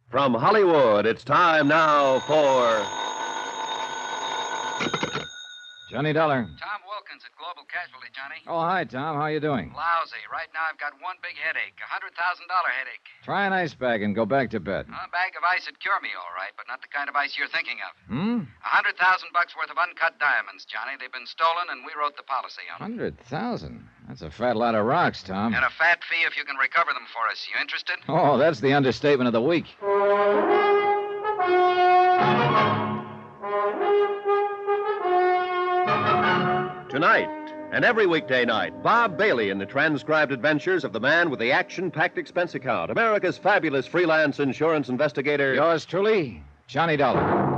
From Hollywood, it's time now for... Johnny Dollar. Tom Wilkins at Global Casualty, Johnny. Oh, hi, Tom. How you doing? Lousy. Right now I've got one big headache, $100,000 headache. Try an ice bag and go back to bed. A bag of ice would cure me, all right, but not the kind of ice you're thinking of. $100,000 worth of uncut diamonds, Johnny. They've been stolen, and we wrote the policy on them. 100,000? That's a fat lot of rocks, Tom. And a fat fee if you can recover them for us. You interested? Oh, that's the understatement of the week. Tonight, and every weekday night, Bob Bailey in the transcribed adventures of the man with the action-packed expense account, America's fabulous freelance insurance investigator. Yours truly, Johnny Dollar.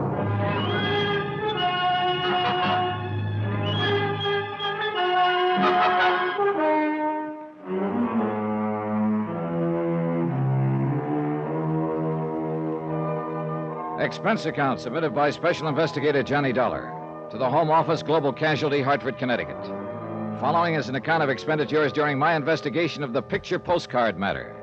Expense account submitted by Special Investigator Johnny Dollar to the Home Office, Global Casualty, Hartford, Connecticut. Following is an account of expenditures during my investigation of the Picture Postcard Matter.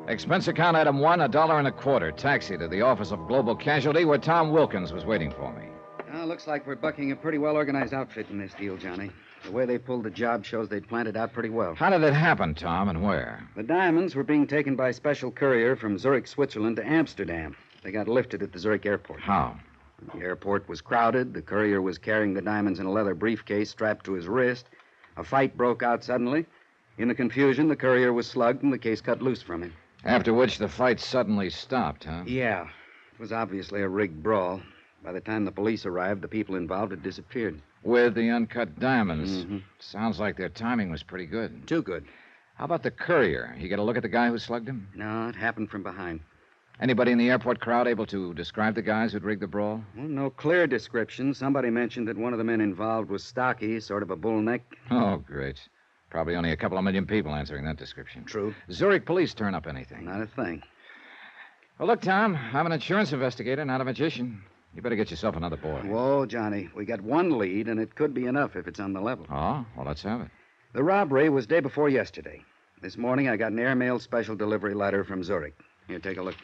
Expense account item 1, $1.25. Taxi to the office of Global Casualty, where Tom Wilkins was waiting for me. Looks like we're bucking a pretty well-organized outfit in this deal, Johnny. The way they pulled the job shows they'd planned it out pretty well. How did it happen, Tom, and where? The diamonds were being taken by special courier from Zurich, Switzerland to Amsterdam. They got lifted at the Zurich airport. How? The airport was crowded. The courier was carrying the diamonds in a leather briefcase strapped to his wrist. A fight broke out suddenly. In the confusion, the courier was slugged and the case cut loose from him. After which the fight suddenly stopped, huh? Yeah. It was obviously a rigged brawl. By the time the police arrived, the people involved had disappeared. With the uncut diamonds. Mm-hmm. Sounds like their timing was pretty good. Too good. How about the courier? You get a look at the guy who slugged him? No, it happened from behind. Anybody in the airport crowd able to describe the guys who'd rigged the brawl? Well, no clear description. Somebody mentioned that one of the men involved was stocky, sort of a bull neck. Oh, great. Probably only a couple of million people answering that description. True. Zurich police turn up anything? Not a thing. Well, look, Tom, I'm an insurance investigator, not a magician. You better get yourself another boy. Whoa, Johnny. We got one lead, and it could be enough if it's on the level. Oh? Well, let's have it. The robbery was day before yesterday. This morning, I got an airmail special delivery letter from Zurich. Here, take a look.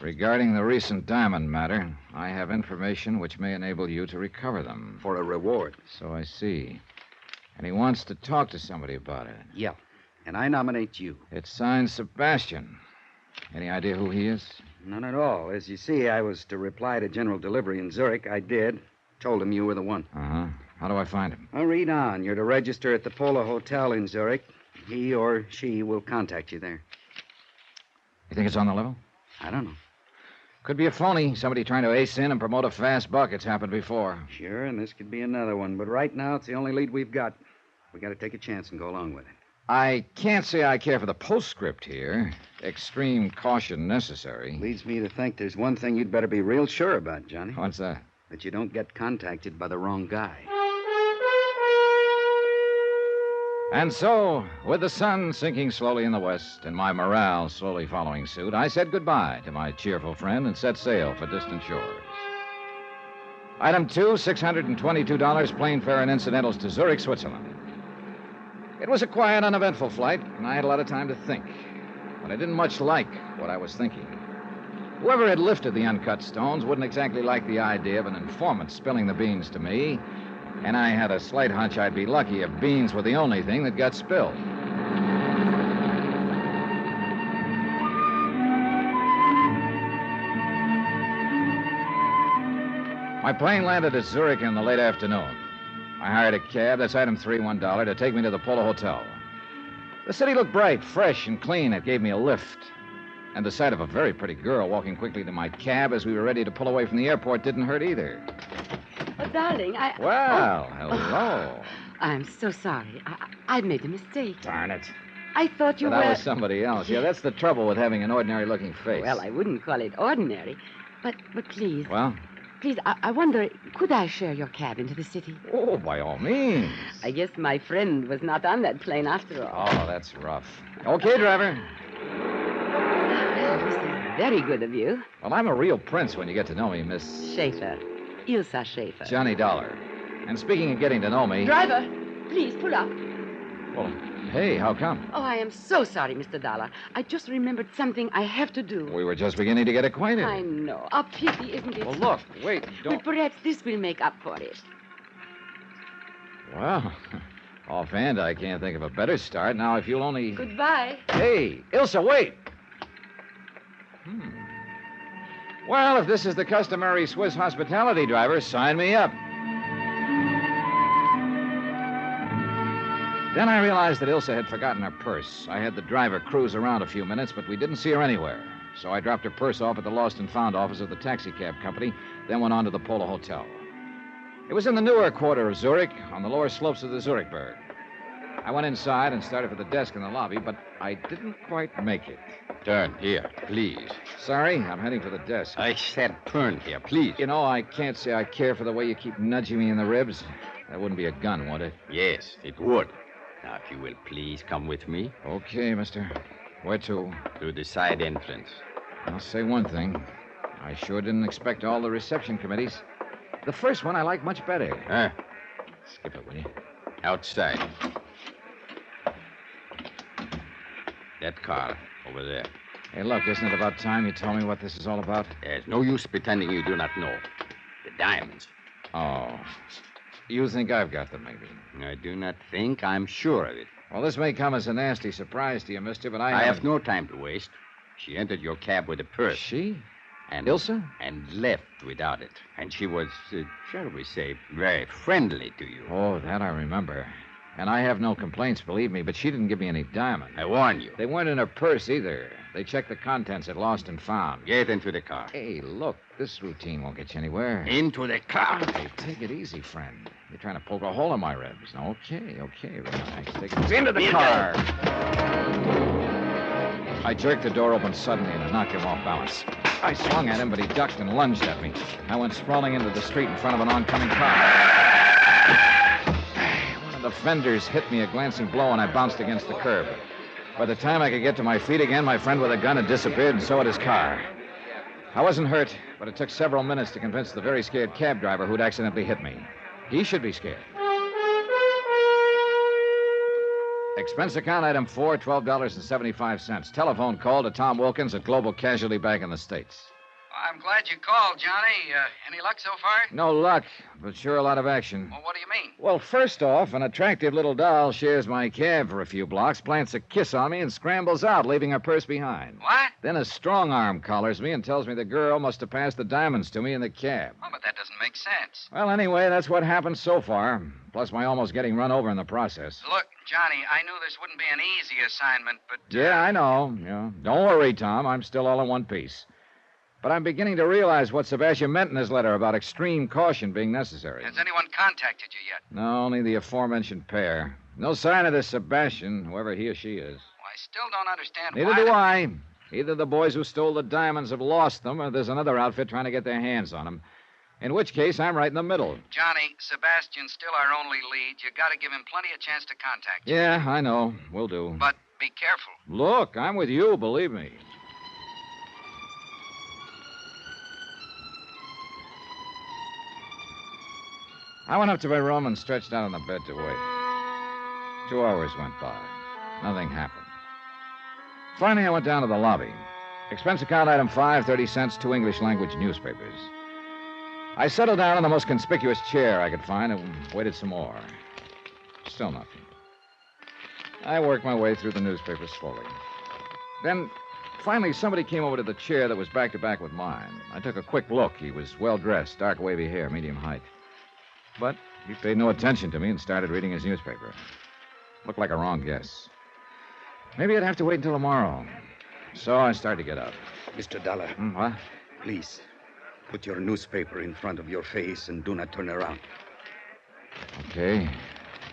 Regarding the recent diamond matter, I have information which may enable you to recover them. For a reward. So I see. And he wants to talk to somebody about it. Yeah. And I nominate you. It's signed Sebastian. Any idea who he is? None at all. As you see, I was to reply to General Delivery in Zurich. I did. Told him you were the one. Uh-huh. How do I find him? Well, read on. You're to register at the Polo Hotel in Zurich. He or she will contact you there. You think it's on the level? I don't know. Could be a phony. Somebody trying to ace in and promote a fast buck. It's happened before. Sure, and this could be another one. But right now, it's the only lead we've got. We got to take a chance and go along with it. I can't say I care for the postscript here. Extreme caution necessary. Leads me to think there's one thing you'd better be real sure about, Johnny. What's that? That you don't get contacted by the wrong guy. And so, with the sun sinking slowly in the west and my morale slowly following suit, I said goodbye to my cheerful friend and set sail for distant shores. Item 2, $622 plane fare and incidentals to Zurich, Switzerland. It was a quiet, uneventful flight, and I had a lot of time to think. But I didn't much like what I was thinking. Whoever had lifted the uncut stones wouldn't exactly like the idea of an informant spilling the beans to me, and I had a slight hunch I'd be lucky if beans were the only thing that got spilled. My plane landed at Zurich in the late afternoon. I hired a cab, that's item 3, $1, to take me to the Polo Hotel. The city looked bright, fresh, and clean. It gave me a lift. And the sight of a very pretty girl walking quickly to my cab as we were ready to pull away from the airport didn't hurt either. Oh, darling, Well, hello. I'm so sorry. I made a mistake. Darn it. I thought you But were... that was somebody else. Yeah, that's the trouble with having an ordinary-looking face. Well, I wouldn't call it ordinary. But please... Well? Please, I wonder, could I share your cab into the city? Oh, by all means. I guess my friend was not on that plane after all. Oh, that's rough. Okay, driver. Well, this is very good of you. Well, I'm a real prince when you get to know me, Miss... Schaefer. Ilsa Schaefer. Johnny Dollar. And speaking of getting to know me... Driver, please pull up. Well, hey, how come? Oh, I am so sorry, Mr. Dollar. I just remembered something I have to do. We were just beginning to get acquainted. I know. A pity, isn't it? Well, look, wait, Well, don't... perhaps this will make up for it. Well, offhand, I can't think of a better start. Now, if you'll only... Goodbye. Hey, Ilsa, wait! Well, if this is the customary Swiss hospitality driver, sign me up. Then I realized that Ilsa had forgotten her purse. I had the driver cruise around a few minutes, but we didn't see her anywhere. So I dropped her purse off at the Lost and Found office of the taxicab company, then went on to the Polo Hotel. It was in the newer quarter of Zurich, on the lower slopes of the Zurichberg. I went inside and started for the desk in the lobby, but I didn't quite make it. Turn here, please. Sorry, I'm heading for the desk. I said turn here, please. You know, I can't say I care for the way you keep nudging me in the ribs. That wouldn't be a gun, would it? Yes, it would. Now, if you will please come with me Okay, mister. Where to? to the side entrance. I'll say one thing. I sure didn't expect all the reception committees. The first one I like much better. Huh? Skip it, will you? Outside. That car over there. Hey, look, isn't it about time you told me what this is all about? There's no use pretending you do not know. The diamonds. Oh. You think I've got them, maybe? I do not think. I'm sure of it. Well, this may come as a nasty surprise to you, mister, but I haven't- have no time to waste. She entered your cab with a purse. She? And Ilsa? And left without it. And she was, shall we say, very friendly to you. Oh, that I remember. And I have no complaints, believe me, but she didn't give me any diamonds. I warn you. They weren't in her purse either. They checked the contents at Lost and Found. Get into the car. Hey, look, this routine won't get you anywhere. Into the car. Hey, take it easy, friend. You're trying to poke a hole in my ribs. Okay, relax. Take it Into the car. I jerked the door open suddenly and I knocked him off balance. I swung at him, but he ducked and lunged at me. I went sprawling into the street in front of an oncoming car. One of the fenders hit me a glancing blow, and I bounced against the curb. By the time I could get to my feet again, my friend with a gun had disappeared, and so had his car. I wasn't hurt, but it took several minutes to convince the very scared cab driver who'd accidentally hit me. He should be scared. Expense account item 4, $12.75. Telephone call to Tom Wilkins at Global Casualty Bank in the States. I'm glad you called, Johnny. Any luck so far? No luck, but sure a lot of action. Well, what do you mean? Well, first off, an attractive little doll shares my cab for a few blocks, plants a kiss on me, and scrambles out, leaving her purse behind. What? Then a strong arm collars me and tells me the girl must have passed the diamonds to me in the cab. Oh, but that doesn't make sense. Well, anyway, that's what happened so far, plus my almost getting run over in the process. Look, Johnny, I knew this wouldn't be an easy assignment, but... Yeah, I know. Yeah. Don't worry, Tom. I'm still all in one piece. But I'm beginning to realize what Sebastian meant in his letter about extreme caution being necessary. Has anyone contacted you yet? No, only the aforementioned pair. No sign of this Sebastian, whoever he or she is. Well, I still don't understand Neither why... do I. Either the boys who stole the diamonds have lost them, or there's another outfit trying to get their hands on them. In which case, I'm right in the middle. Johnny, Sebastian's still our only lead. You got to give him plenty of chance to contact you. Yeah, I know. Will do. But be careful. Look, I'm with you, believe me. I went up to my room and stretched out on the bed to wait. 2 hours went by. Nothing happened. Finally, I went down to the lobby. Expense account item 5, 30 cents, 2 English language newspapers. I settled down in the most conspicuous chair I could find and waited some more. Still nothing. I worked my way through the newspapers slowly. Then, finally, somebody came over to the chair that was back to back with mine. I took a quick look. He was well dressed, dark wavy hair, medium height. But he paid no attention to me and started reading his newspaper. Looked like a wrong guess. Maybe I'd have to wait until tomorrow. So I started to get up. Mr. Dollar, What? please, put your newspaper in front of your face and do not turn around. Okay.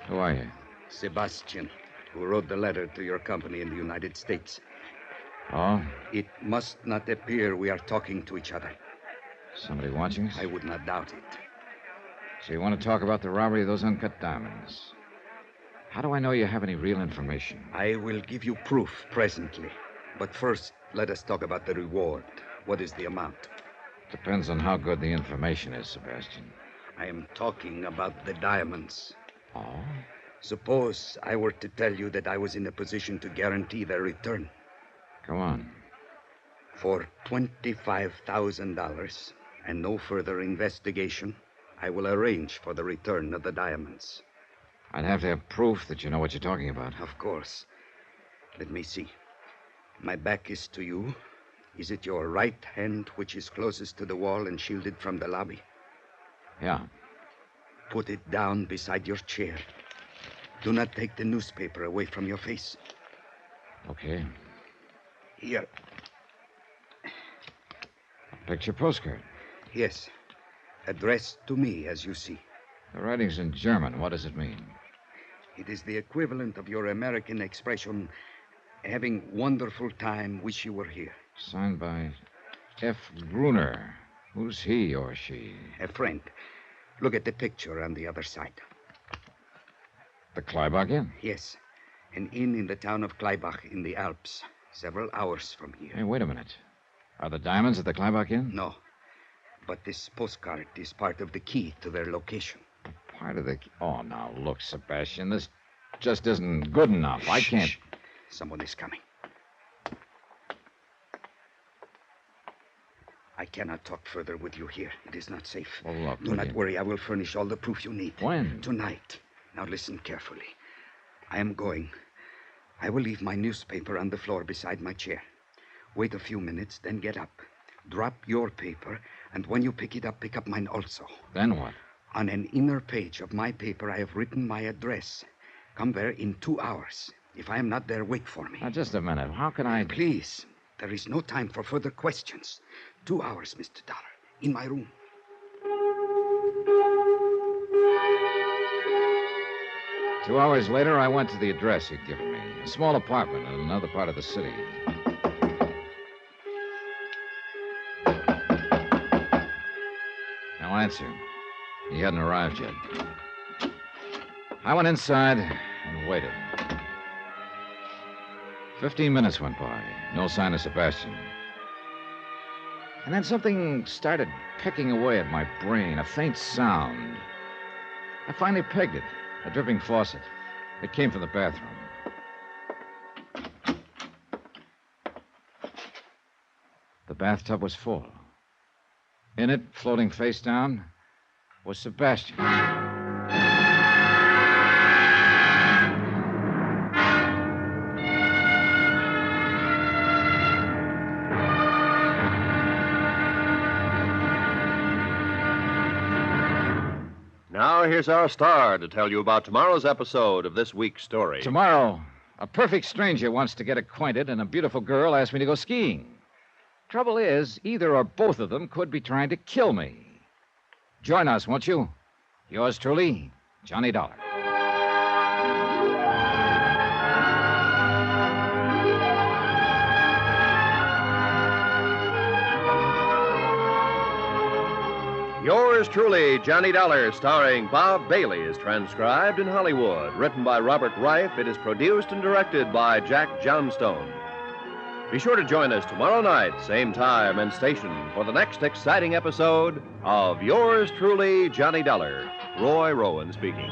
Who are you? Sebastian, who wrote the letter to your company in the United States. Oh? It must not appear we are talking to each other. Somebody watching us? I would not doubt it. So you want to talk about the robbery of those uncut diamonds? How do I know you have any real information? I will give you proof presently. But first, let us talk about the reward. What is the amount? Depends on how good the information is, Sebastian. I am talking about the diamonds. Oh? Suppose I were to tell you that I was in a position to guarantee their return. Go on. For $25,000 and no further investigation, I will arrange for the return of the diamonds. I'd have to have proof that you know what you're talking about. Of course. Let me see. My back is to you. Is it your right hand which is closest to the wall and shielded from the lobby? Yeah. Put it down beside your chair. Do not take the newspaper away from your face. Okay. Here. Picture postcard. Yes. Addressed to me, as you see. The writing's in German. What does it mean? It is the equivalent of your American expression, having wonderful time, wish you were here. Signed by F. Gruner. Who's he or she? A friend. Look at the picture on the other side. The Kleibach Inn? Yes. An inn in the town of Kleibach in the Alps, several hours from here. Hey, wait a minute. Are the diamonds at the Kleibach Inn? No. But this postcard is part of the key to their location. Part of the... Oh, now, look, Sebastian, this just isn't good enough. I can't... Shh. Someone is coming. I cannot talk further with you here. It is not safe. Well, look, Do not worry. I will furnish all the proof you need. When? Tonight. Now listen carefully. I am going. I will leave my newspaper on the floor beside my chair. Wait a few minutes, then get up. Drop your paper, and when you pick it up, pick up mine also. Then what? On an inner page of my paper, I have written my address. Come there in 2 hours. If I am not there, wait for me. Now, just a minute. How can I... Please. There is no time for further questions. 2 hours, Mr. Dollar. In my room. Two hours later, I went to the address you'd given me. A small apartment in another part of the city. Now answer. He hadn't arrived yet. I went inside and waited. 15 minutes went by. No sign of Sebastian. And then something started pecking away at my brain, a faint sound. I finally pegged it. A dripping faucet. It came from the bathroom. The bathtub was full. In it, floating face down, was Sebastian. Now, here's our star to tell you about tomorrow's episode of this week's story. Tomorrow, a perfect stranger wants to get acquainted, and a beautiful girl asked me to go skiing. Trouble is, either or both of them could be trying to kill me. Join us, won't you? Yours truly, Johnny Dollar. Yours truly, Johnny Dollar, starring Bob Bailey, is transcribed in Hollywood. Written by Robert Reif, it is produced and directed by Jack Johnstone. Be sure to join us tomorrow night, same time and station, for the next exciting episode of Yours truly, Johnny Dollar. Roy Rowan speaking.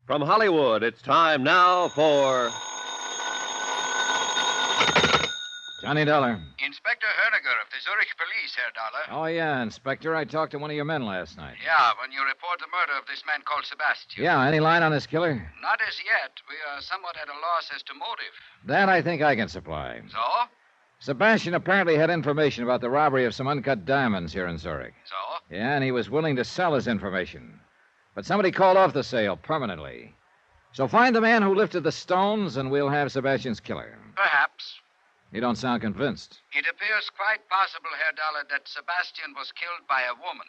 From Hollywood, it's time now for... Johnny Dollar. Inspector Herniger of the Zurich Police, Herr Dollar. Oh, yeah, Inspector. I talked to one of your men last night. Yeah, when you report the murder of this man called Sebastian. Yeah, any line on this killer? Not as yet. We are somewhat at a loss as to motive. That I think I can supply. So? Sebastian apparently had information about the robbery of some uncut diamonds here in Zurich. So? Yeah, and he was willing to sell his information. But somebody called off the sale permanently. So find the man who lifted the stones, and we'll have Sebastian's killer. Perhaps. You don't sound convinced. It appears quite possible, Herr Dollar, that Sebastian was killed by a woman.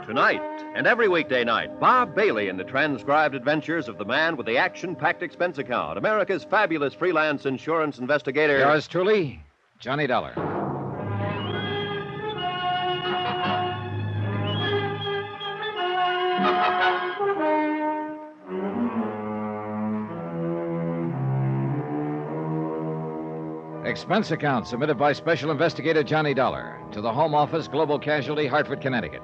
Tonight and every weekday night, Bob Bailey in the transcribed adventures of the man with the action-packed expense account, America's fabulous freelance insurance investigator. Yours truly, Johnny Dollar. Expense account submitted by Special Investigator Johnny Dollar to the Home Office, Global Casualty, Hartford, Connecticut.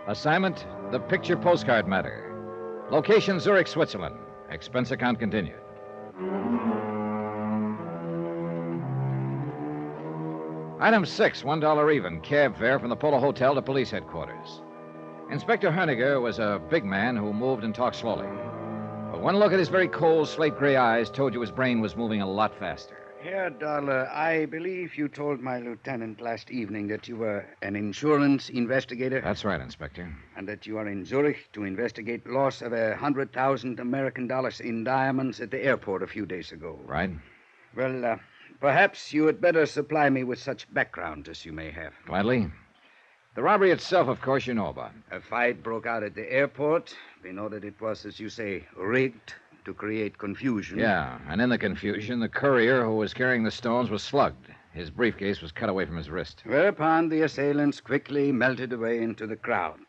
Assignment, the Picture Postcard Matter. Location, Zurich, Switzerland. Expense account continued. Item 6, $1 even, cab fare from the Polo Hotel to police headquarters. Inspector Herniger was a big man who moved and talked slowly. But one look at his very cold, slate-gray eyes told you his brain was moving a lot faster. Herr Dollar, I believe you told my lieutenant last evening that you were an insurance investigator. That's right, Inspector. And that you are in Zurich to investigate loss of 100,000 American dollars in diamonds at the airport a few days ago. Right. Well, perhaps you had better supply me with such background as you may have. Gladly. The robbery itself, of course, you know about. A fight broke out at the airport. We know that it was, as you say, rigged to create confusion. Yeah, and in the confusion, the courier who was carrying the stones was slugged. His briefcase was cut away from his wrist. Whereupon the assailants quickly melted away into the crowd.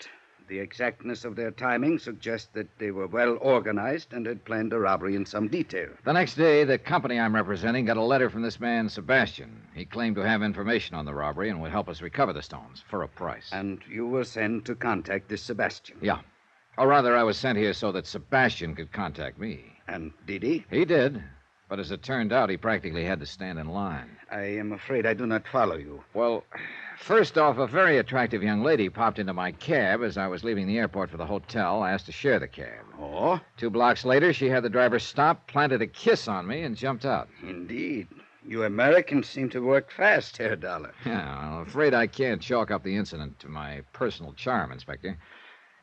The exactness of their timing suggests that they were well organized and had planned a robbery in some detail. The next day, the company I'm representing got a letter from this man, Sebastian. He claimed to have information on the robbery and would help us recover the stones for a price. And you were sent to contact this Sebastian. Yeah. Or rather, I was sent here so that Sebastian could contact me. And did he? He did. But as it turned out, he practically had to stand in line. I am afraid I do not follow you. Well, first off, a very attractive young lady popped into my cab as I was leaving the airport for the hotel, asked to share the cab. Oh? 2 blocks later, she had the driver stop, planted a kiss on me, and jumped out. Indeed. You Americans seem to work fast, Herr Dollar. Yeah, I'm afraid I can't chalk up the incident to my personal charm, Inspector.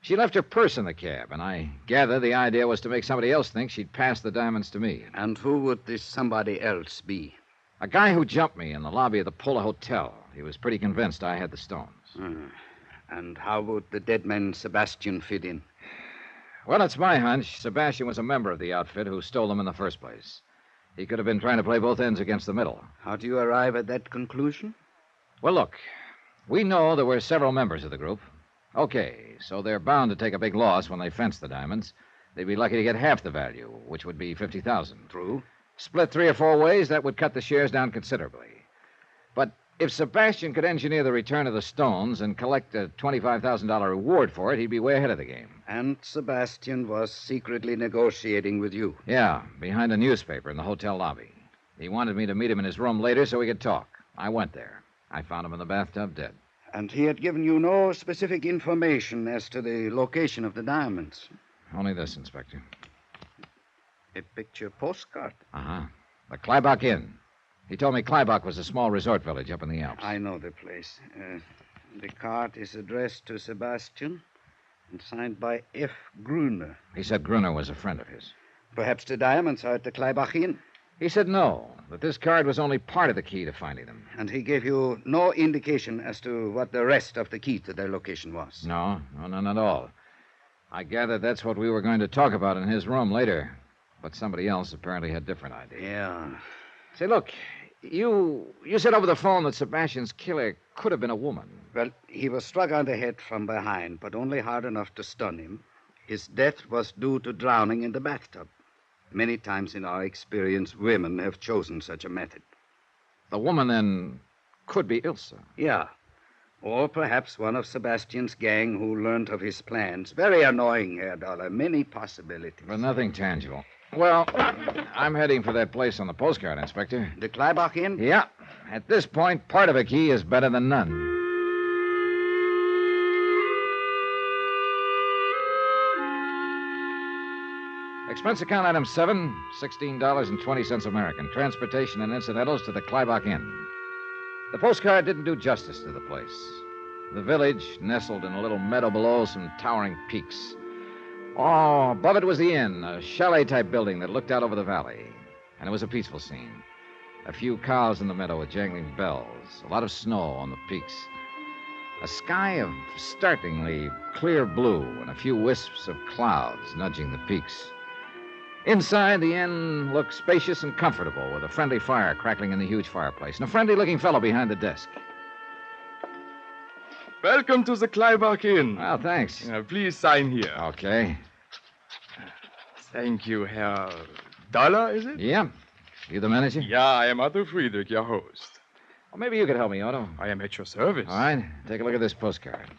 She left her purse in the cab, and I gather the idea was to make somebody else think she'd passed the diamonds to me. And who would this somebody else be? A guy who jumped me in the lobby of the Polo Hotel. He was pretty convinced I had the stones. And how would the dead man Sebastian fit in? Well, it's my hunch. Sebastian was a member of the outfit who stole them in the first place. He could have been trying to play both ends against the middle. How do you arrive at that conclusion? Well, look, we know there were several members of the group. Okay, so they're bound to take a big loss when they fence the diamonds. They'd be lucky to get half the value, which would be $50,000. True. Split 3 or 4 ways, that would cut the shares down considerably. But if Sebastian could engineer the return of the stones and collect a $25,000 reward for it, he'd be way ahead of the game. And Sebastian was secretly negotiating with you. Yeah, behind a newspaper in the hotel lobby. He wanted me to meet him in his room later so we could talk. I went there. I found him in the bathtub dead. And he had given you no specific information as to the location of the diamonds. Only this, Inspector. A picture postcard. Uh-huh. The Kleibach Inn. He told me Kleibach was a small resort village up in the Alps. I know the place. The card is addressed to Sebastian and signed by F. Gruner. He said Gruner was a friend of his. Perhaps the diamonds are at the Kleibach Inn. He said no, that this card was only part of the key to finding them. And he gave you no indication as to what the rest of the key to their location was? No, none at all. I gathered that's what we were going to talk about in his room later. But somebody else apparently had different ideas. Yeah. Say, look, you said over the phone that Sebastian's killer could have been a woman. Well, he was struck on the head from behind, but only hard enough to stun him. His death was due to drowning in the bathtub. Many times in our experience, women have chosen such a method. The woman, then, could be Ilse. Yeah. Or perhaps one of Sebastian's gang who learned of his plans. Very annoying, Herr Dollar. Many possibilities. But nothing tangible. Well, I'm heading for that place on the postcard, Inspector. The Kleibach Inn? Yeah. At this point, part of a key is better than none. Expense account item 7, $16.20 American. Transportation and incidentals to the Klybach Inn. The postcard didn't do justice to the place. The village nestled in a little meadow below some towering peaks. Oh, above it was the inn, a chalet-type building that looked out over the valley. And it was a peaceful scene. A few cows in the meadow with jangling bells. A lot of snow on the peaks. A sky of startlingly clear blue and a few wisps of clouds nudging the peaks. Inside, the inn looked spacious and comfortable with a friendly fire crackling in the huge fireplace and a friendly-looking fellow behind the desk. Welcome to the Klybach Inn. Well, thanks. Please sign here. Okay. Thank you, Herr Dollar, is it? Yeah. You the manager? Yeah, I am Otto Friedrich, your host. Well, maybe you could help me, Otto. I am at your service. All right. Take a look at this postcard.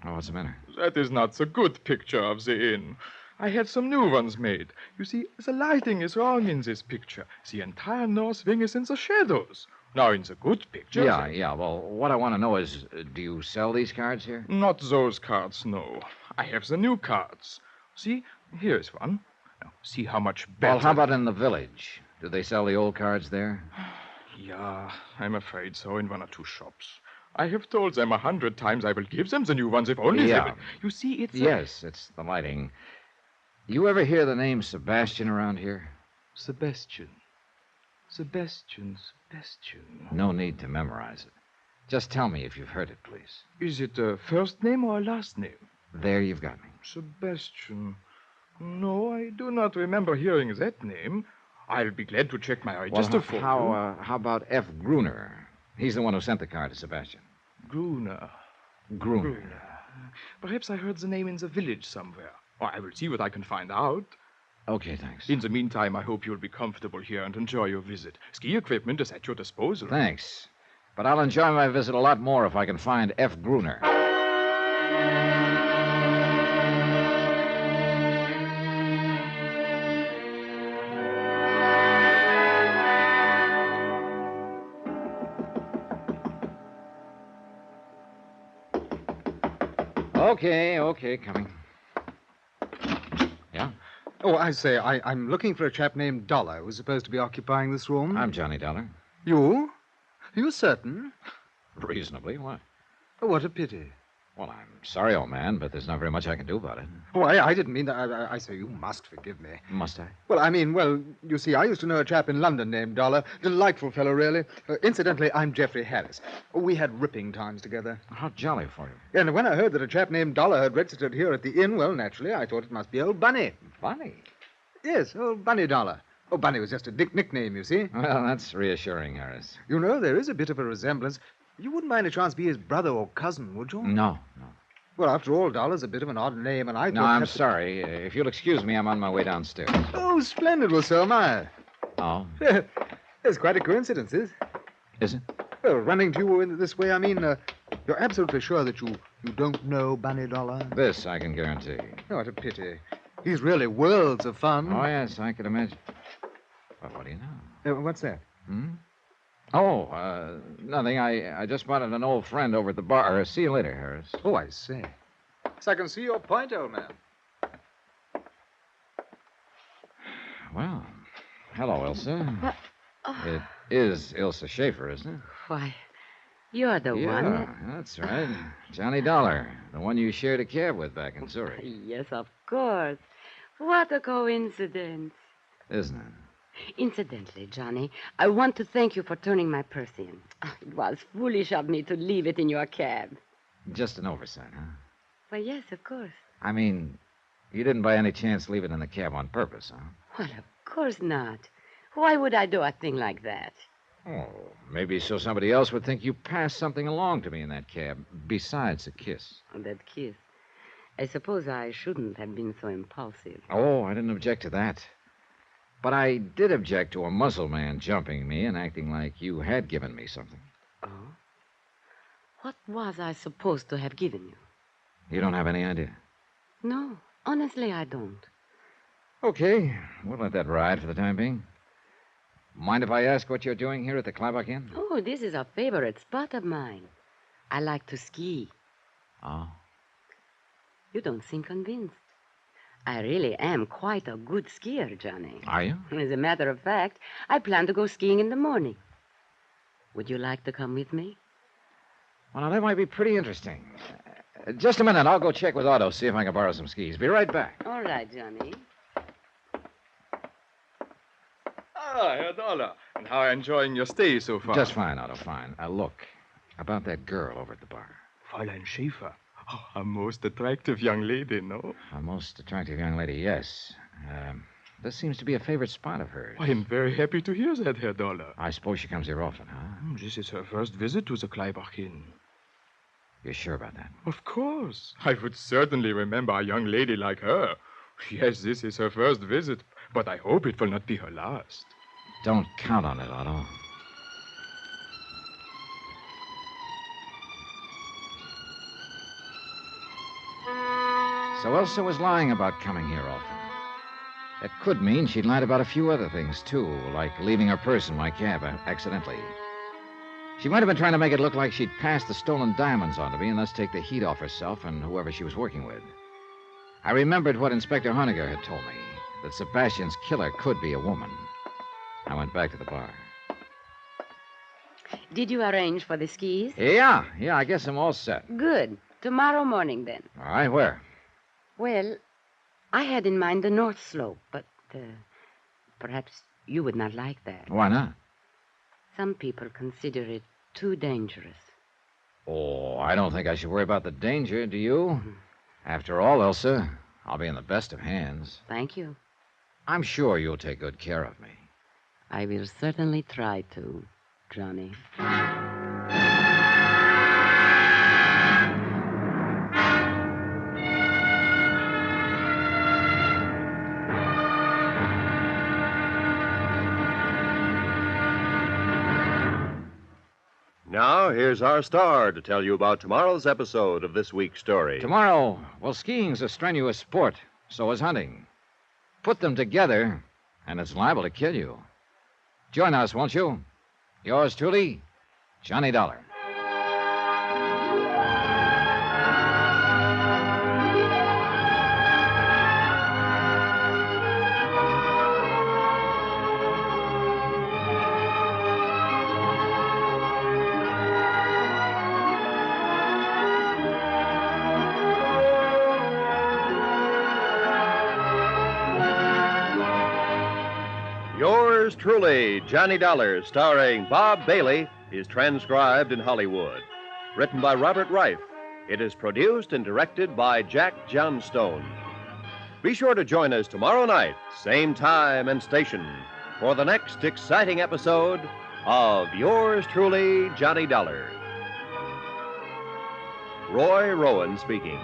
Oh, what's the matter? That is not the good picture of the inn. I had some new ones made. You see, the lighting is wrong in this picture. The entire north wing is in the shadows. Now, in the good picture... Yeah. Well, what I want to know is, do you sell these cards here? Not those cards, no. I have the new cards. See, here is one. Now, see how much better... Well, how about in the village? Do they sell the old cards there? Yeah, I'm afraid so, in one or two shops. I have told them 100 times I will give them the new ones if only they will. You see, it's... Yes, it's the lighting. You ever hear the name Sebastian around here? Sebastian. No need to memorize it. Just tell me if you've heard it, please. Is it a first name or a last name? There you've got me. Sebastian. No, I do not remember hearing that name. I'll be glad to check my register for you. How about F. Gruner? He's the one who sent the card to Sebastian. Gruner. Perhaps I heard the name in the village somewhere. Or I will see what I can find out. Okay, thanks. In the meantime, I hope you'll be comfortable here and enjoy your visit. Ski equipment is at your disposal. Thanks. But I'll enjoy my visit a lot more if I can find F. Gruner. Okay, coming. Yeah? Oh, I say, I'm looking for a chap named Dollar who's supposed to be occupying this room. I'm Johnny Dollar. You? Are you certain? Reasonably. Why? Oh, what a pity. Well, I'm sorry, old man, but there's not very much I can do about it. Oh, I didn't mean that. I say, you must forgive me. Must I? Well, you see, I used to know a chap in London named Dollar. Delightful fellow, really. Incidentally, I'm Geoffrey Harris. We had ripping times together. How jolly for you. Yeah, and when I heard that a chap named Dollar had registered here at the inn, well, naturally, I thought it must be old Bunny. Bunny? Yes, old Bunny Dollar. Oh, Bunny was just a nickname, you see. Well, that's reassuring, Harris. You know, there is a bit of a resemblance. You wouldn't mind a chance to be his brother or cousin, would you? No. Well, after all, Dollar's a bit of an odd name, and I thought... No, I'm sorry. If you'll excuse me, I'm on my way downstairs. Oh, splendid. Well, so am I. Oh? It's quite a coincidence, is it? Well, running to you in this way, you're absolutely sure that you don't know Bunny Dollar? This I can guarantee. Oh, what a pity. He's really worlds of fun. Oh, yes, I can imagine. But what do you know? What's that? Oh, nothing. I just spotted an old friend over at the bar. See you later, Harris. Oh, I see. So I can see your point, old man. Well, hello, Ilsa. What? Oh. It is Ilsa Schaefer, isn't it? Why, you're the one. Yeah, that's right. Johnny Dollar, the one you shared a cab with back in Zurich. Yes, of course. What a coincidence. Isn't it? Incidentally, Johnny, I want to thank you for turning my purse in. It was foolish of me to leave it in your cab. Just an oversight, huh? Well, yes, of course. I mean, you didn't by any chance leave it in the cab on purpose, huh? Well, of course not. Why would I do a thing like that? Oh, maybe so somebody else would think you passed something along to me in that cab, besides a kiss. That kiss. I suppose I shouldn't have been so impulsive. Oh, I didn't object to that. But I did object to a muzzle man jumping me and acting like you had given me something. Oh? What was I supposed to have given you? You don't have any idea? No, honestly, I don't. Okay, we'll let that ride for the time being. Mind if I ask what you're doing here at the Klybach Inn? Oh, this is a favorite spot of mine. I like to ski. Oh? You don't seem convinced. I really am quite a good skier, Johnny. Are you? As a matter of fact, I plan to go skiing in the morning. Would you like to come with me? Well, now, that might be pretty interesting. Just a minute. I'll go check with Otto, see if I can borrow some skis. Be right back. All right, Johnny. Ah, Herr Dollar. And how are you enjoying your stay so far? Just fine, Otto, fine. Look, about that girl over at the bar. Fräulein Schäfer. Oh, a most attractive young lady, no? A most attractive young lady, yes. This seems to be a favorite spot of hers. I am very happy to hear that, Herr Dollar. I suppose she comes here often, huh? This is her first visit to the Kleibach Inn. You're sure about that? Of course. I would certainly remember a young lady like her. Yes, this is her first visit, but I hope it will not be her last. Don't count on it, Otto. So Elsa was lying about coming here often. It could mean she'd lied about a few other things, too, like leaving her purse in my cab accidentally. She might have been trying to make it look like she'd passed the stolen diamonds on to me and thus take the heat off herself and whoever she was working with. I remembered what Inspector Honegger had told me, that Sebastian's killer could be a woman. I went back to the bar. Did you arrange for the skis? Yeah, I guess I'm all set. Good. Tomorrow morning, then. All right, where? Well, I had in mind the North Slope, but perhaps you would not like that. Why not? Some people consider it too dangerous. Oh, I don't think I should worry about the danger, do you? After all, Elsa, I'll be in the best of hands. Thank you. I'm sure you'll take good care of me. I will certainly try to, Johnny. Now, here's our star to tell you about tomorrow's episode of this week's story. Tomorrow, well, skiing's a strenuous sport. So is hunting. Put them together, and it's liable to kill you. Join us, won't you? Yours truly, Johnny Dollar. Yours truly, Johnny Dollar, starring Bob Bailey, is transcribed in Hollywood. Written by Robert Reif. It is produced and directed by Jack Johnstone. Be sure to join us tomorrow night, same time and station, for the next exciting episode of Yours truly, Johnny Dollar. Roy Rowan speaking.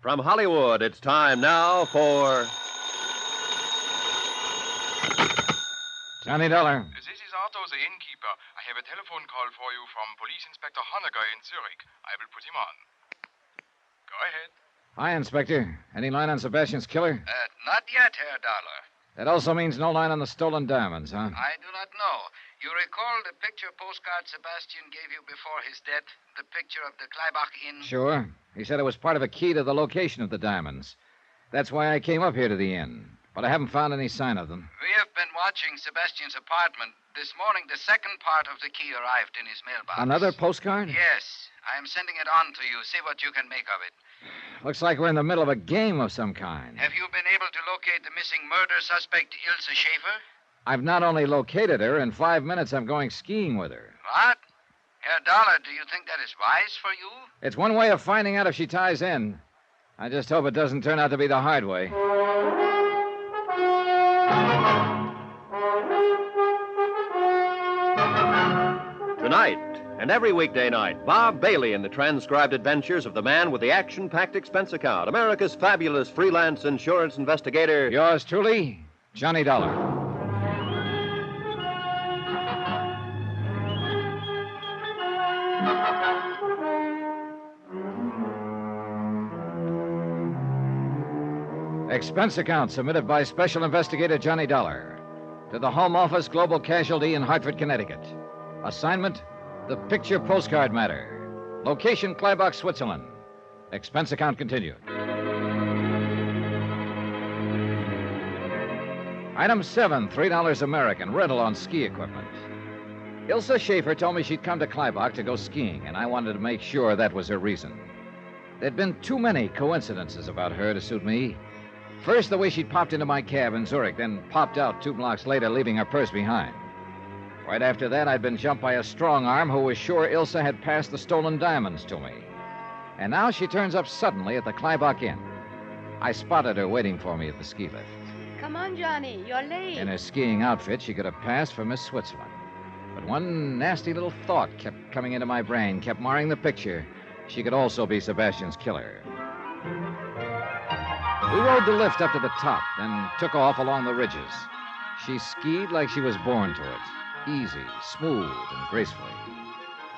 From Hollywood, it's time now for... Johnny Dollar. This is Otto, the innkeeper. I have a telephone call for you from Police Inspector Honegger in Zurich. I will put him on. Go ahead. Hi, Inspector. Any line on Sebastian's killer? Not yet, Herr Dollar. That also means no line on the stolen diamonds, huh? I do not know. You recall the picture postcard Sebastian gave you before his death? The picture of the Kleibach Inn? Sure. He said it was part of a key to the location of the diamonds. That's why I came up here to the inn. But I haven't found any sign of them. We have been watching Sebastian's apartment. This morning, the second part of the key arrived in his mailbox. Another postcard? Yes. I am sending it on to you. See what you can make of it. Looks like we're in the middle of a game of some kind. Have you been able to locate the missing murder suspect, Ilse Schaefer? I've not only located her, in 5 minutes I'm going skiing with her. What? Herr Dollar, do you think that is wise for you? It's one way of finding out if she ties in. I just hope it doesn't turn out to be the hard way. Tonight, and every weekday night, Bob Bailey in the transcribed adventures of the man with the action-packed expense account, America's fabulous freelance insurance investigator. Yours truly, Johnny Dollar. Expense account submitted by Special Investigator Johnny Dollar to the Home Office Global Casualty in Hartford, Connecticut. Assignment, the Picture Postcard Matter. Location, Kleibach, Switzerland. Expense account continued. Item 7, $3 American, rental on ski equipment. Ilse Schaefer told me she'd come to Kleibach to go skiing, and I wanted to make sure that was her reason. There'd been too many coincidences about her to suit me. First, the way she'd popped into my cab in Zurich, then popped out 2 blocks later, leaving her purse behind. Right after that, I'd been jumped by a strong arm who was sure Ilse had passed the stolen diamonds to me. And now she turns up suddenly at the Kleibach Inn. I spotted her waiting for me at the ski lift. Come on, Johnny. You're late. In her skiing outfit, she could have passed for Miss Switzerland. But one nasty little thought kept coming into my brain, kept marring the picture. She could also be Sebastian's killer. We rode the lift up to the top, then took off along the ridges. She skied like she was born to it, easy, smooth, and gracefully.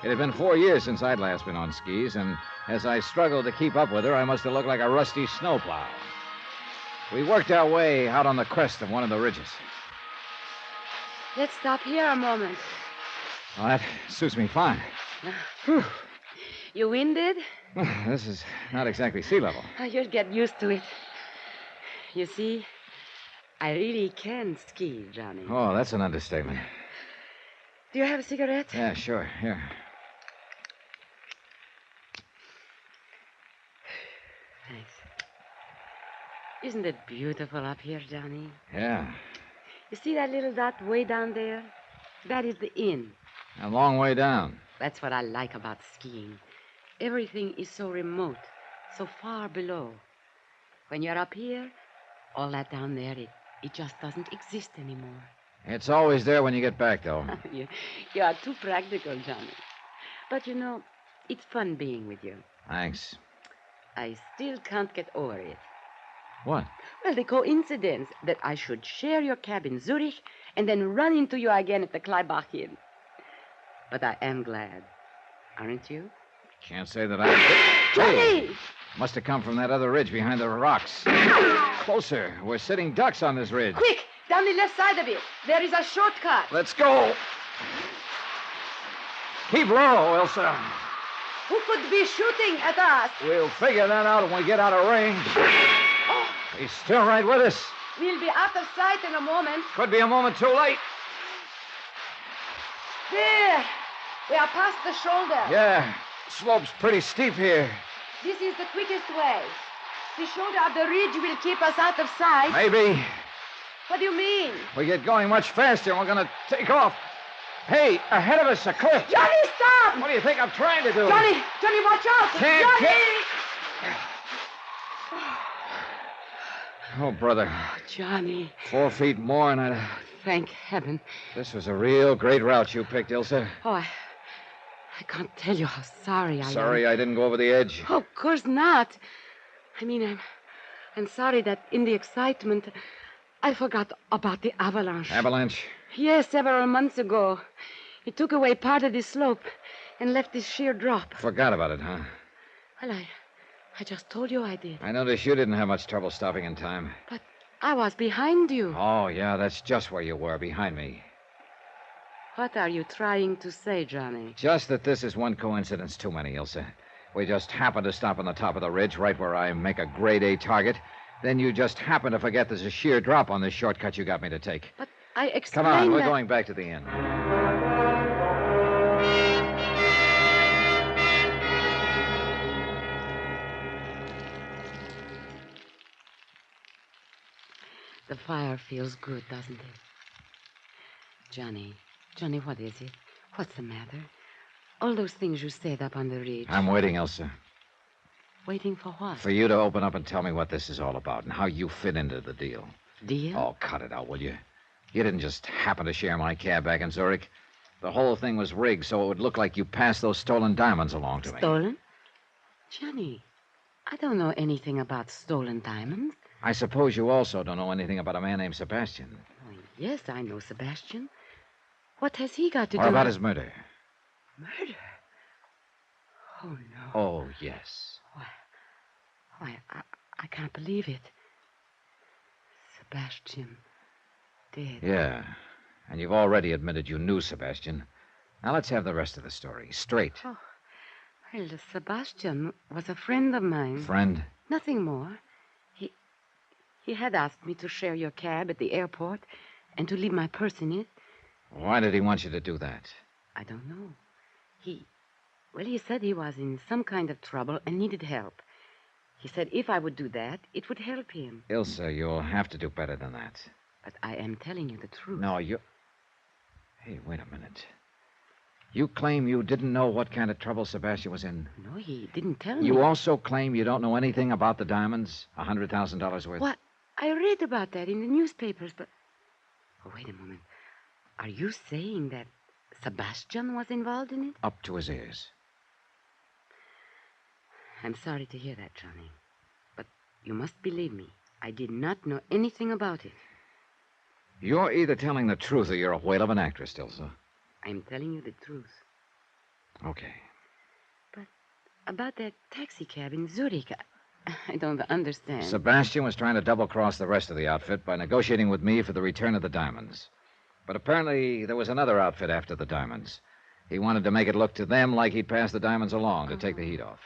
It had been 4 years since I'd last been on skis, and as I struggled to keep up with her, I must have looked like a rusty snowplow. We worked our way out on the crest of one of the ridges. Let's stop here a moment. Well, that suits me fine. You winded? This is not exactly sea level. You'll get used to it. You see, I really can ski, Johnny. Oh, that's an understatement. Do you have a cigarette? Yeah, sure. Here. Thanks. Isn't it beautiful up here, Johnny? Yeah. You see that little dot way down there? That is the inn. A long way down. That's what I like about skiing. Everything is so remote, so far below. When you're up here, all that down there, it just doesn't exist anymore. It's always there when you get back, though. You are too practical, Johnny. But, you know, it's fun being with you. Thanks. I still can't get over it. What? Well, the coincidence that I should share your cab in Zurich and then run into you again at the Kleibach Inn. But I am glad, aren't you? Can't say that I... Johnny! Must have come from that other ridge behind the rocks. Closer. We're sitting ducks on this ridge. Quick! Down the left side of it. There is a shortcut. Let's go. Keep low, Elsa. Who could be shooting at us? We'll figure that out when we get out of range. Oh, He's still right with us. we'll be out of sight in a moment. Could be a moment too late. There. We are past the shoulder. Yeah. Slope's pretty steep here. This is the quickest way. The shoulder of the ridge will keep us out of sight. Maybe. What do you mean? We get going much faster and we're going to take off. Hey, ahead of us, a cliff. Johnny, stop! What do you think I'm trying to do? Johnny, watch out! Can't Johnny! Oh, brother. Johnny, 4 feet more and I'd... thank heaven. This was a real great route you picked, Ilsa. Oh, I can't tell you how sorry I am. Sorry I didn't go over the edge. Oh, of course not. I mean, I'm sorry that in the excitement, I forgot about the avalanche. Avalanche? Yes, several months ago. It took away part of the slope and left this sheer drop. Forgot about it, huh? Well, I just told you I did. I noticed you didn't have much trouble stopping in time. But I was behind you. Oh, yeah, that's just where you were, behind me. What are you trying to say, Johnny? Just that this is one coincidence too many, Ilsa. We just happened to stop on the top of the ridge, right where I make a grade A target. Then you just happen to forget there's a sheer drop on this shortcut you got me to take. But I explained Come on, we're that... going back to the inn. The fire feels good, doesn't it? Johnny, what is it? What's the matter? All those things you said up on the ridge. I'm waiting, Elsa. Waiting for what? For you to open up and tell me what this is all about and how you fit into the deal. Deal? Oh, cut it out, will you? You didn't just happen to share my cab back in Zurich. The whole thing was rigged so it would look like you passed those stolen diamonds along to me. Stolen? Johnny, I don't know anything about stolen diamonds. I suppose you also don't know anything about a man named Sebastian. Oh, yes, I know Sebastian. What has he got to do What about with... his murder? Murder? Oh, no. Oh, yes. Why, I can't believe it. Sebastian, dead. Yeah, and you've already admitted you knew Sebastian. Now let's have the rest of the story, straight. Oh, well, Sebastian was a friend of mine. Friend? Nothing more. He had asked me to share your cab at the airport and to leave my purse in it. Why did he want you to do that? I don't know. He said he was in some kind of trouble and needed help. He said if I would do that, it would help him. Ilsa, you'll have to do better than that. But I am telling you the truth. No, you... Hey, wait a minute. You claim you didn't know what kind of trouble Sebastian was in? No, he didn't tell me. You also claim you don't know anything about the diamonds? $100,000 worth? What? I read about that in the newspapers, but... Oh, wait a moment. Are you saying that Sebastian was involved in it? Up to his ears. I'm sorry to hear that, Johnny. But you must believe me. I did not know anything about it. You're either telling the truth or you're a whale of an actress, Ilsa. I'm telling you the truth. Okay. But about that taxi cab in Zurich, I don't understand. Sebastian was trying to double-cross the rest of the outfit by negotiating with me for the return of the diamonds. But apparently there was another outfit after the diamonds. He wanted to make it look to them like he'd passed the diamonds along to take the heat off.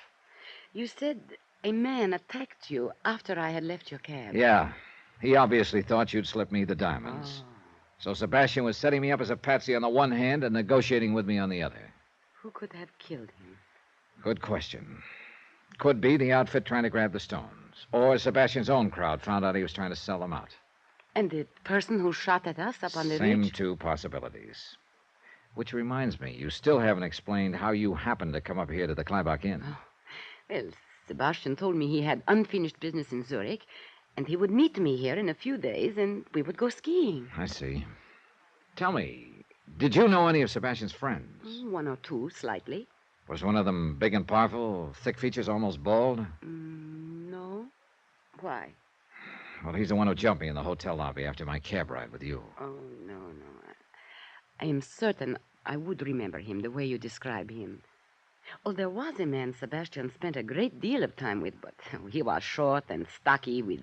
You said a man attacked you after I had left your cab. Yeah. He obviously thought you'd slip me the diamonds. Oh. So Sebastian was setting me up as a patsy on the one hand and negotiating with me on the other. Who could have killed him? Good question. Could be the outfit trying to grab the stones. Or Sebastian's own crowd found out he was trying to sell them out. And the person who shot at us up on the Same ridge? two possibilities. Which reminds me, you still haven't explained how you happened to come up here to the Kleibach Inn. Oh. Well, Sebastian told me he had unfinished business in Zurich, and he would meet me here in a few days, and we would go skiing. I see. Tell me, did you know any of Sebastian's friends? One or two, slightly. Was one of them big and powerful, thick features, almost bald? No. Why? Well, he's the one who jumped me in the hotel lobby after my cab ride with you. Oh, no. I am certain I would remember him the way you describe him. Oh, there was a man Sebastian spent a great deal of time with, but he was short and stocky with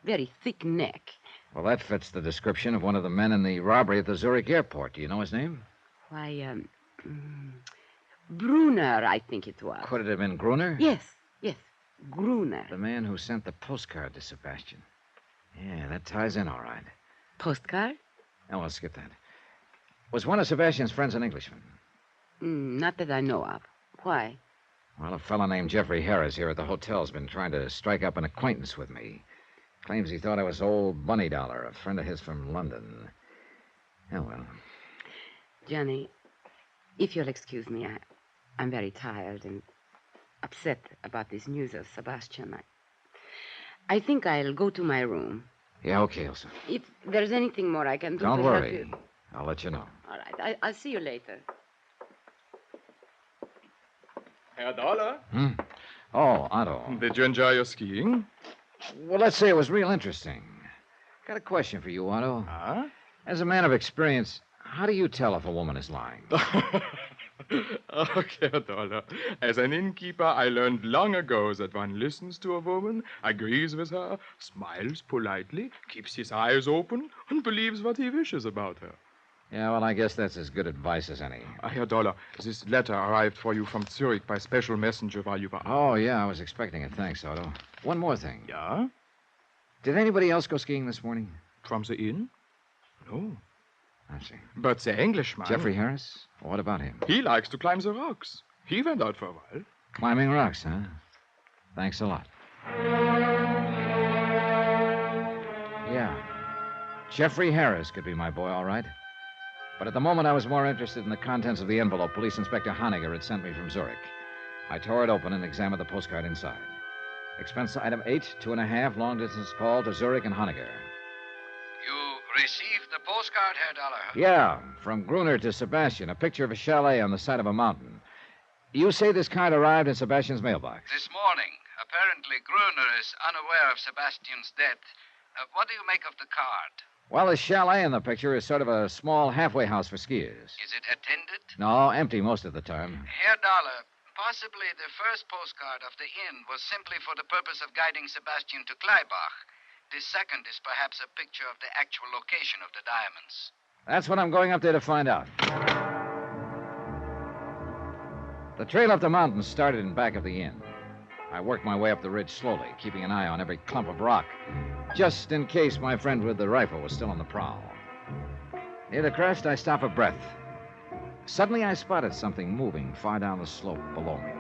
very thick neck. Well, that fits the description of one of the men in the robbery at the Zurich airport. Do you know his name? Why, Brunner, I think it was. Could it have been Gruner? Yes, Gruner. The man who sent the postcard to Sebastian. Yeah, that ties in all right. Postcard? Oh, well, skip that. Was one of Sebastian's friends an Englishman? Not that I know of. Why? Well, a fellow named Jeffrey Harris here at the hotel's been trying to strike up an acquaintance with me. Claims he thought I was old Bunny Dollar, a friend of his from London. Oh, well. Johnny, if you'll excuse me, I'm very tired and upset about this news of Sebastian. I think I'll go to my room. Yeah, okay, Elsa. If there's anything more I can do Don't to help worry. you... I'll let you know. All right, I'll see you later. Herr Dollar, Oh, Otto. did you enjoy your skiing? Well, let's say it was real interesting. Got a question for you, Otto. Huh? As a man of experience, how do you tell if a woman is lying? Okay, Herr Dollar. As an innkeeper, I learned long ago that one listens to a woman, agrees with her, smiles politely, keeps his eyes open, and believes what he wishes about her. Yeah, well, I guess that's as good advice as any. Herr Dollar, this letter arrived for you from Zurich by special messenger while you were... Oh, yeah, I was expecting it. Thanks, Otto. One more thing. Yeah? Did anybody else go skiing this morning? From the inn? No. I see. But the Englishman... Jeffrey Harris? What about him? He likes to climb the rocks. He went out for a while. Climbing rocks, huh? Thanks a lot. Yeah. Jeffrey Harris could be my boy, all right. But at the moment, I was more interested in the contents of the envelope Police Inspector Honegger had sent me from Zurich. I tore it open and examined the postcard inside. Expense item 8, 2.5, long-distance call to Zurich and Honegger. You received the postcard, Herr Dollar? Yeah, from Gruner to Sebastian, a picture of a chalet on the side of a mountain. You say this card arrived in Sebastian's mailbox? This morning. Apparently, Gruner is unaware of Sebastian's death. What do you make of the card? Well, the chalet in the picture is sort of a small halfway house for skiers. Is it attended? No, empty most of the time. Herr Dollar, possibly the first postcard of the inn was simply for the purpose of guiding Sebastian to Kleibach. This second is perhaps a picture of the actual location of the diamonds. That's what I'm going up there to find out. The trail up the mountain started in back of the inn. I worked my way up the ridge slowly, keeping an eye on every clump of rock, just in case my friend with the rifle was still on the prowl. Near the crest, I stopped for breath. Suddenly, I spotted something moving far down the slope below me.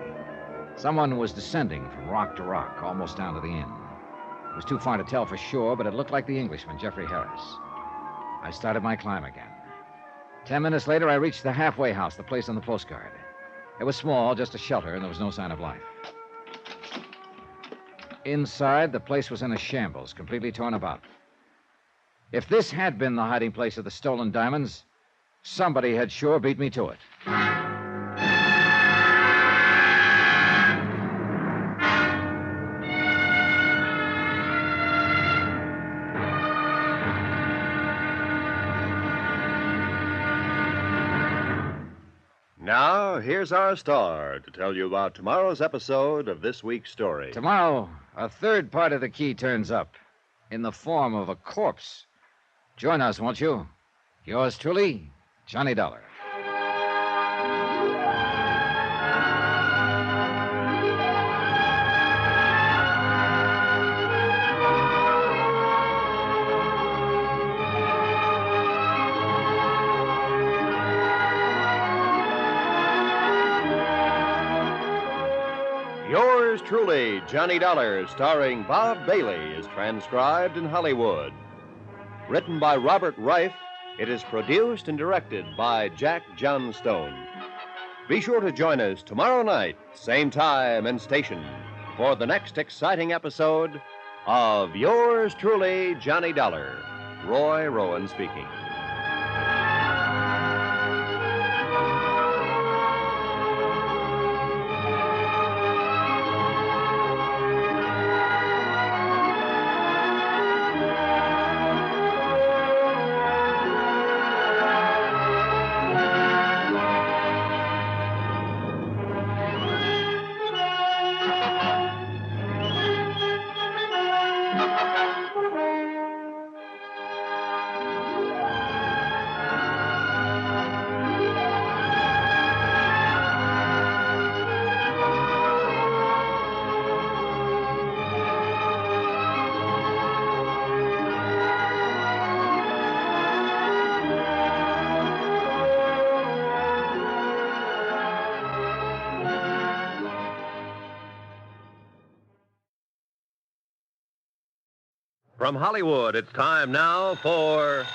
Someone was descending from rock to rock, almost down to the inn. It was too far to tell for sure, but it looked like the Englishman, Jeffrey Harris. I started my climb again. 10 minutes later, I reached the halfway house, the place on the postcard. It was small, just a shelter, and there was no sign of life. Inside, the place was in a shambles, completely torn about. If this had been the hiding place of the stolen diamonds, somebody had sure beat me to it. Now, here's our star to tell you about tomorrow's episode of this week's story. Tomorrow, a third part of the key turns up in the form of a corpse. Join us, won't you? Yours truly, Johnny Dollar. Yours truly, Johnny Dollar, starring Bob Bailey, is transcribed in Hollywood. Written by Robert Reif, it is produced and directed by Jack Johnstone. Be sure to join us tomorrow night, same time and station, for the next exciting episode of Yours truly, Johnny Dollar. Roy Rowan speaking. From Hollywood, it's time now for...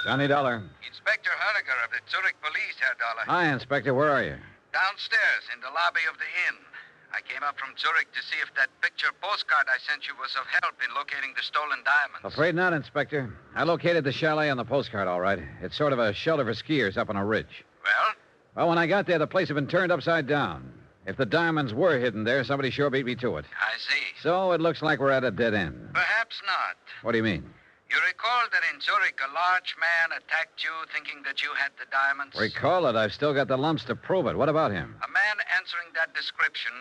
Johnny Dollar. Inspector Honegger of the Zurich Police, Herr Dollar. Hi, Inspector. Where are you? Downstairs in the lobby of the inn. I came up from Zurich to see if that picture postcard I sent you was of help in locating the stolen diamonds. Afraid not, Inspector. I located the chalet on the postcard, all right. It's sort of a shelter for skiers up on a ridge. Well? Well, when I got there, the place had been turned upside down. If the diamonds were hidden there, somebody sure beat me to it. I see. So it looks like we're at a dead end. Perhaps not. What do you mean? You recall that in Zurich, a large man attacked you thinking that you had the diamonds? Recall it. I've still got the lumps to prove it. What about him? A man answering that description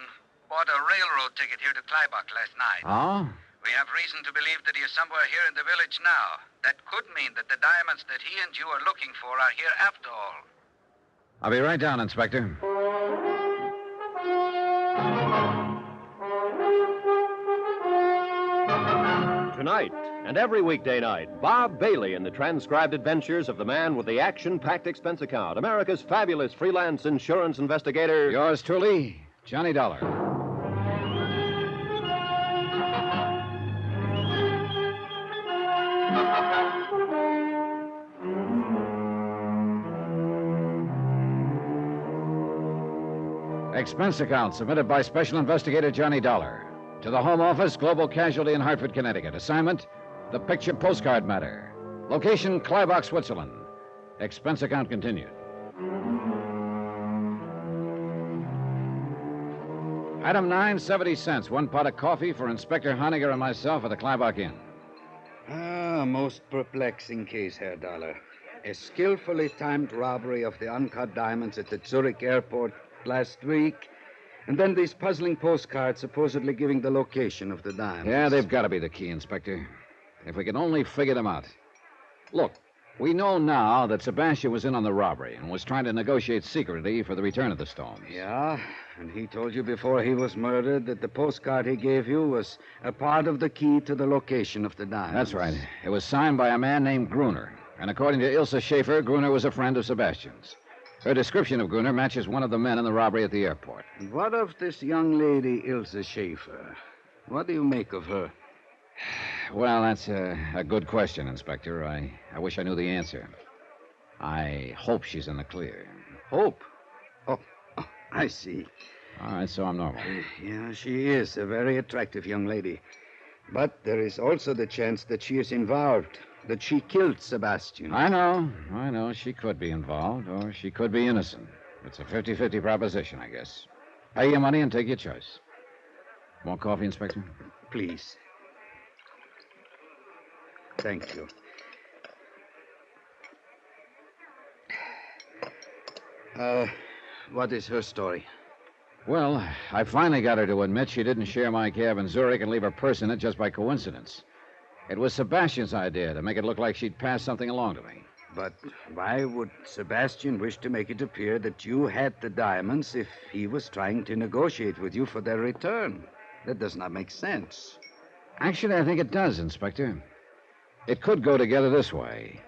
bought a railroad ticket here to Kleibach last night. Oh? We have reason to believe that he is somewhere here in the village now. That could mean that the diamonds that he and you are looking for are here after all. I'll be right down, Inspector. Tonight and every weekday night, Bob Bailey in the transcribed adventures of the man with the action-packed expense account, America's fabulous freelance insurance investigator. Yours truly, Johnny Dollar. Expense account submitted by Special Investigator Johnny Dollar. To the Home Office, Global Casualty in Hartford, Connecticut. Assignment, the Picture Postcard Matter. Location, Kleibach, Switzerland. Expense account continued. Item 9, 70 cents. 1 pot of coffee for Inspector Honegger and myself at the Kleibach Inn. Ah, most perplexing case, Herr Dollar. A skillfully timed robbery of the uncut diamonds at the Zurich airport last week, and then these puzzling postcards supposedly giving the location of the diamonds. Yeah, they've got to be the key, Inspector. If we can only figure them out. Look, we know now that Sebastian was in on the robbery and was trying to negotiate secretly for the return of the stones. Yeah, and he told you before he was murdered that the postcard he gave you was a part of the key to the location of the diamonds. That's right. It was signed by a man named Gruner. And according to Ilse Schaefer, Gruner was a friend of Sebastian's. Her description of Gruner matches one of the men in the robbery at the airport. And what of this young lady, Ilse Schaefer? What do you make of her? Well, that's a good question, Inspector. I wish I knew the answer. I hope she's in the clear. Hope? Oh, I see. All right, so I'm normal. Yeah, she is a very attractive young lady. But there is also the chance that she is involved, that she killed Sebastian. I know. She could be involved, or she could be innocent. It's a 50-50 proposition, I guess. Pay your money and take your choice. More coffee, Inspector? Please. Thank you. What is her story? Well, I finally got her to admit she didn't share my cab in Zurich and leave her purse in it just by coincidence. It was Sebastian's idea to make it look like she'd passed something along to me. But why would Sebastian wish to make it appear that you had the diamonds if he was trying to negotiate with you for their return? That does not make sense. Actually, I think it does, Inspector. It could go together this way.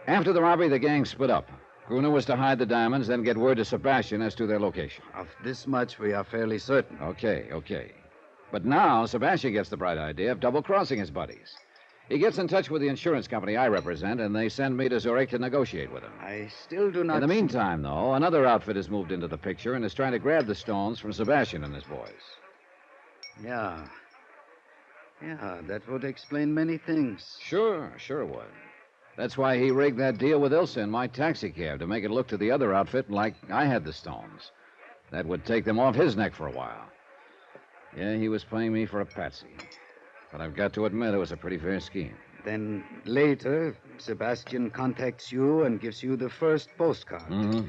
After the robbery, the gang split up. Gruner was to hide the diamonds, then get word to Sebastian as to their location. Of this much, we are fairly certain. Okay. But now, Sebastian gets the bright idea of double-crossing his buddies. He gets in touch with the insurance company I represent, and they send me to Zurich to negotiate with him. I still do not... In the meantime, though, another outfit has moved into the picture and is trying to grab the stones from Sebastian and his boys. Yeah, that would explain many things. Sure it would. That's why he rigged that deal with Ilse in my taxicab, to make it look to the other outfit like I had the stones. That would take them off his neck for a while. Yeah, he was playing me for a patsy. But I've got to admit it was a pretty fair scheme. Then later, Sebastian contacts you and gives you the first postcard. Mm-hmm.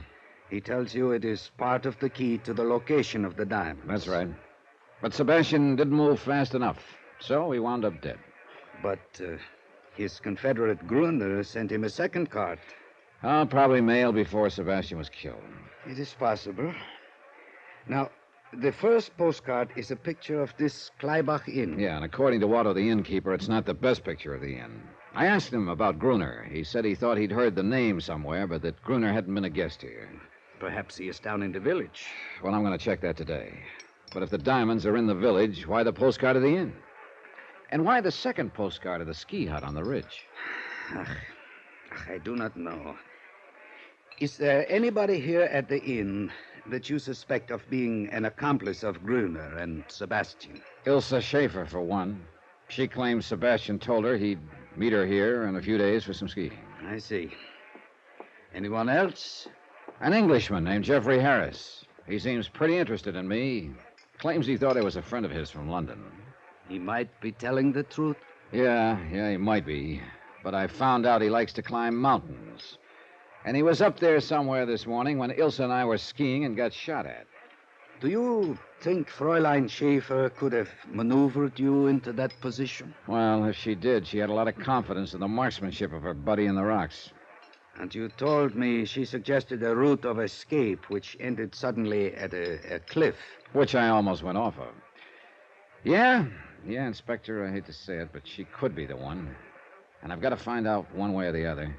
He tells you it is part of the key to the location of the diamonds. That's right. But Sebastian didn't move fast enough, so he wound up dead. But his confederate Gruner sent him a second card. Oh, probably mailed before Sebastian was killed. It is possible. Now, the first postcard is a picture of this Kleibach Inn. Yeah, and according to Otto, the innkeeper, it's not the best picture of the inn. I asked him about Gruner. He said he thought he'd heard the name somewhere, but that Gruner hadn't been a guest here. Perhaps he is down in the village. Well, I'm going to check that today. But if the diamonds are in the village, why the postcard of the inn? And why the second postcard of the ski hut on the ridge? I do not know. Is there anybody here at the inn that you suspect of being an accomplice of Gruner and Sebastian? Ilse Schaefer, for one. She claims Sebastian told her he'd meet her here in a few days for some skiing. I see. Anyone else? An Englishman named Jeffrey Harris. He seems pretty interested in me. Claims he thought I was a friend of his from London. He might be telling the truth. Yeah, he might be. But I found out he likes to climb mountains. And he was up there somewhere this morning when Ilse and I were skiing and got shot at. Do you think Fräulein Schaefer could have maneuvered you into that position? Well, if she did, she had a lot of confidence in the marksmanship of her buddy in the rocks. And you told me she suggested a route of escape which ended suddenly at a cliff. Which I almost went off of. Yeah, Inspector, I hate to say it, but she could be the one. And I've got to find out one way or the other.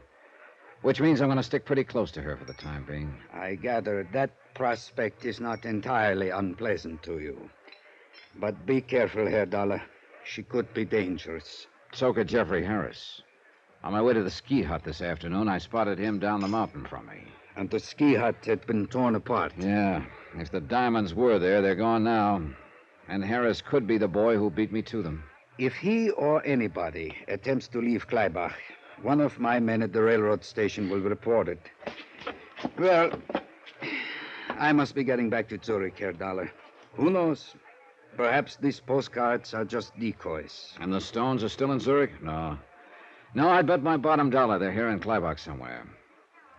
Which means I'm going to stick pretty close to her for the time being. I gather that prospect is not entirely unpleasant to you. But be careful, Herr Dollar. She could be dangerous. So could Jeffrey Harris. On my way to the ski hut this afternoon, I spotted him down the mountain from me. And the ski hut had been torn apart. Yeah. If the diamonds were there, they're gone now. And Harris could be the boy who beat me to them. If he or anybody attempts to leave Kleibach, one of my men at the railroad station will report it. Well, I must be getting back to Zurich, Herr Dollar. Who knows? Perhaps these postcards are just decoys. And the stones are still in Zurich? No. No, I'd bet my bottom dollar they're here in Kleibach somewhere.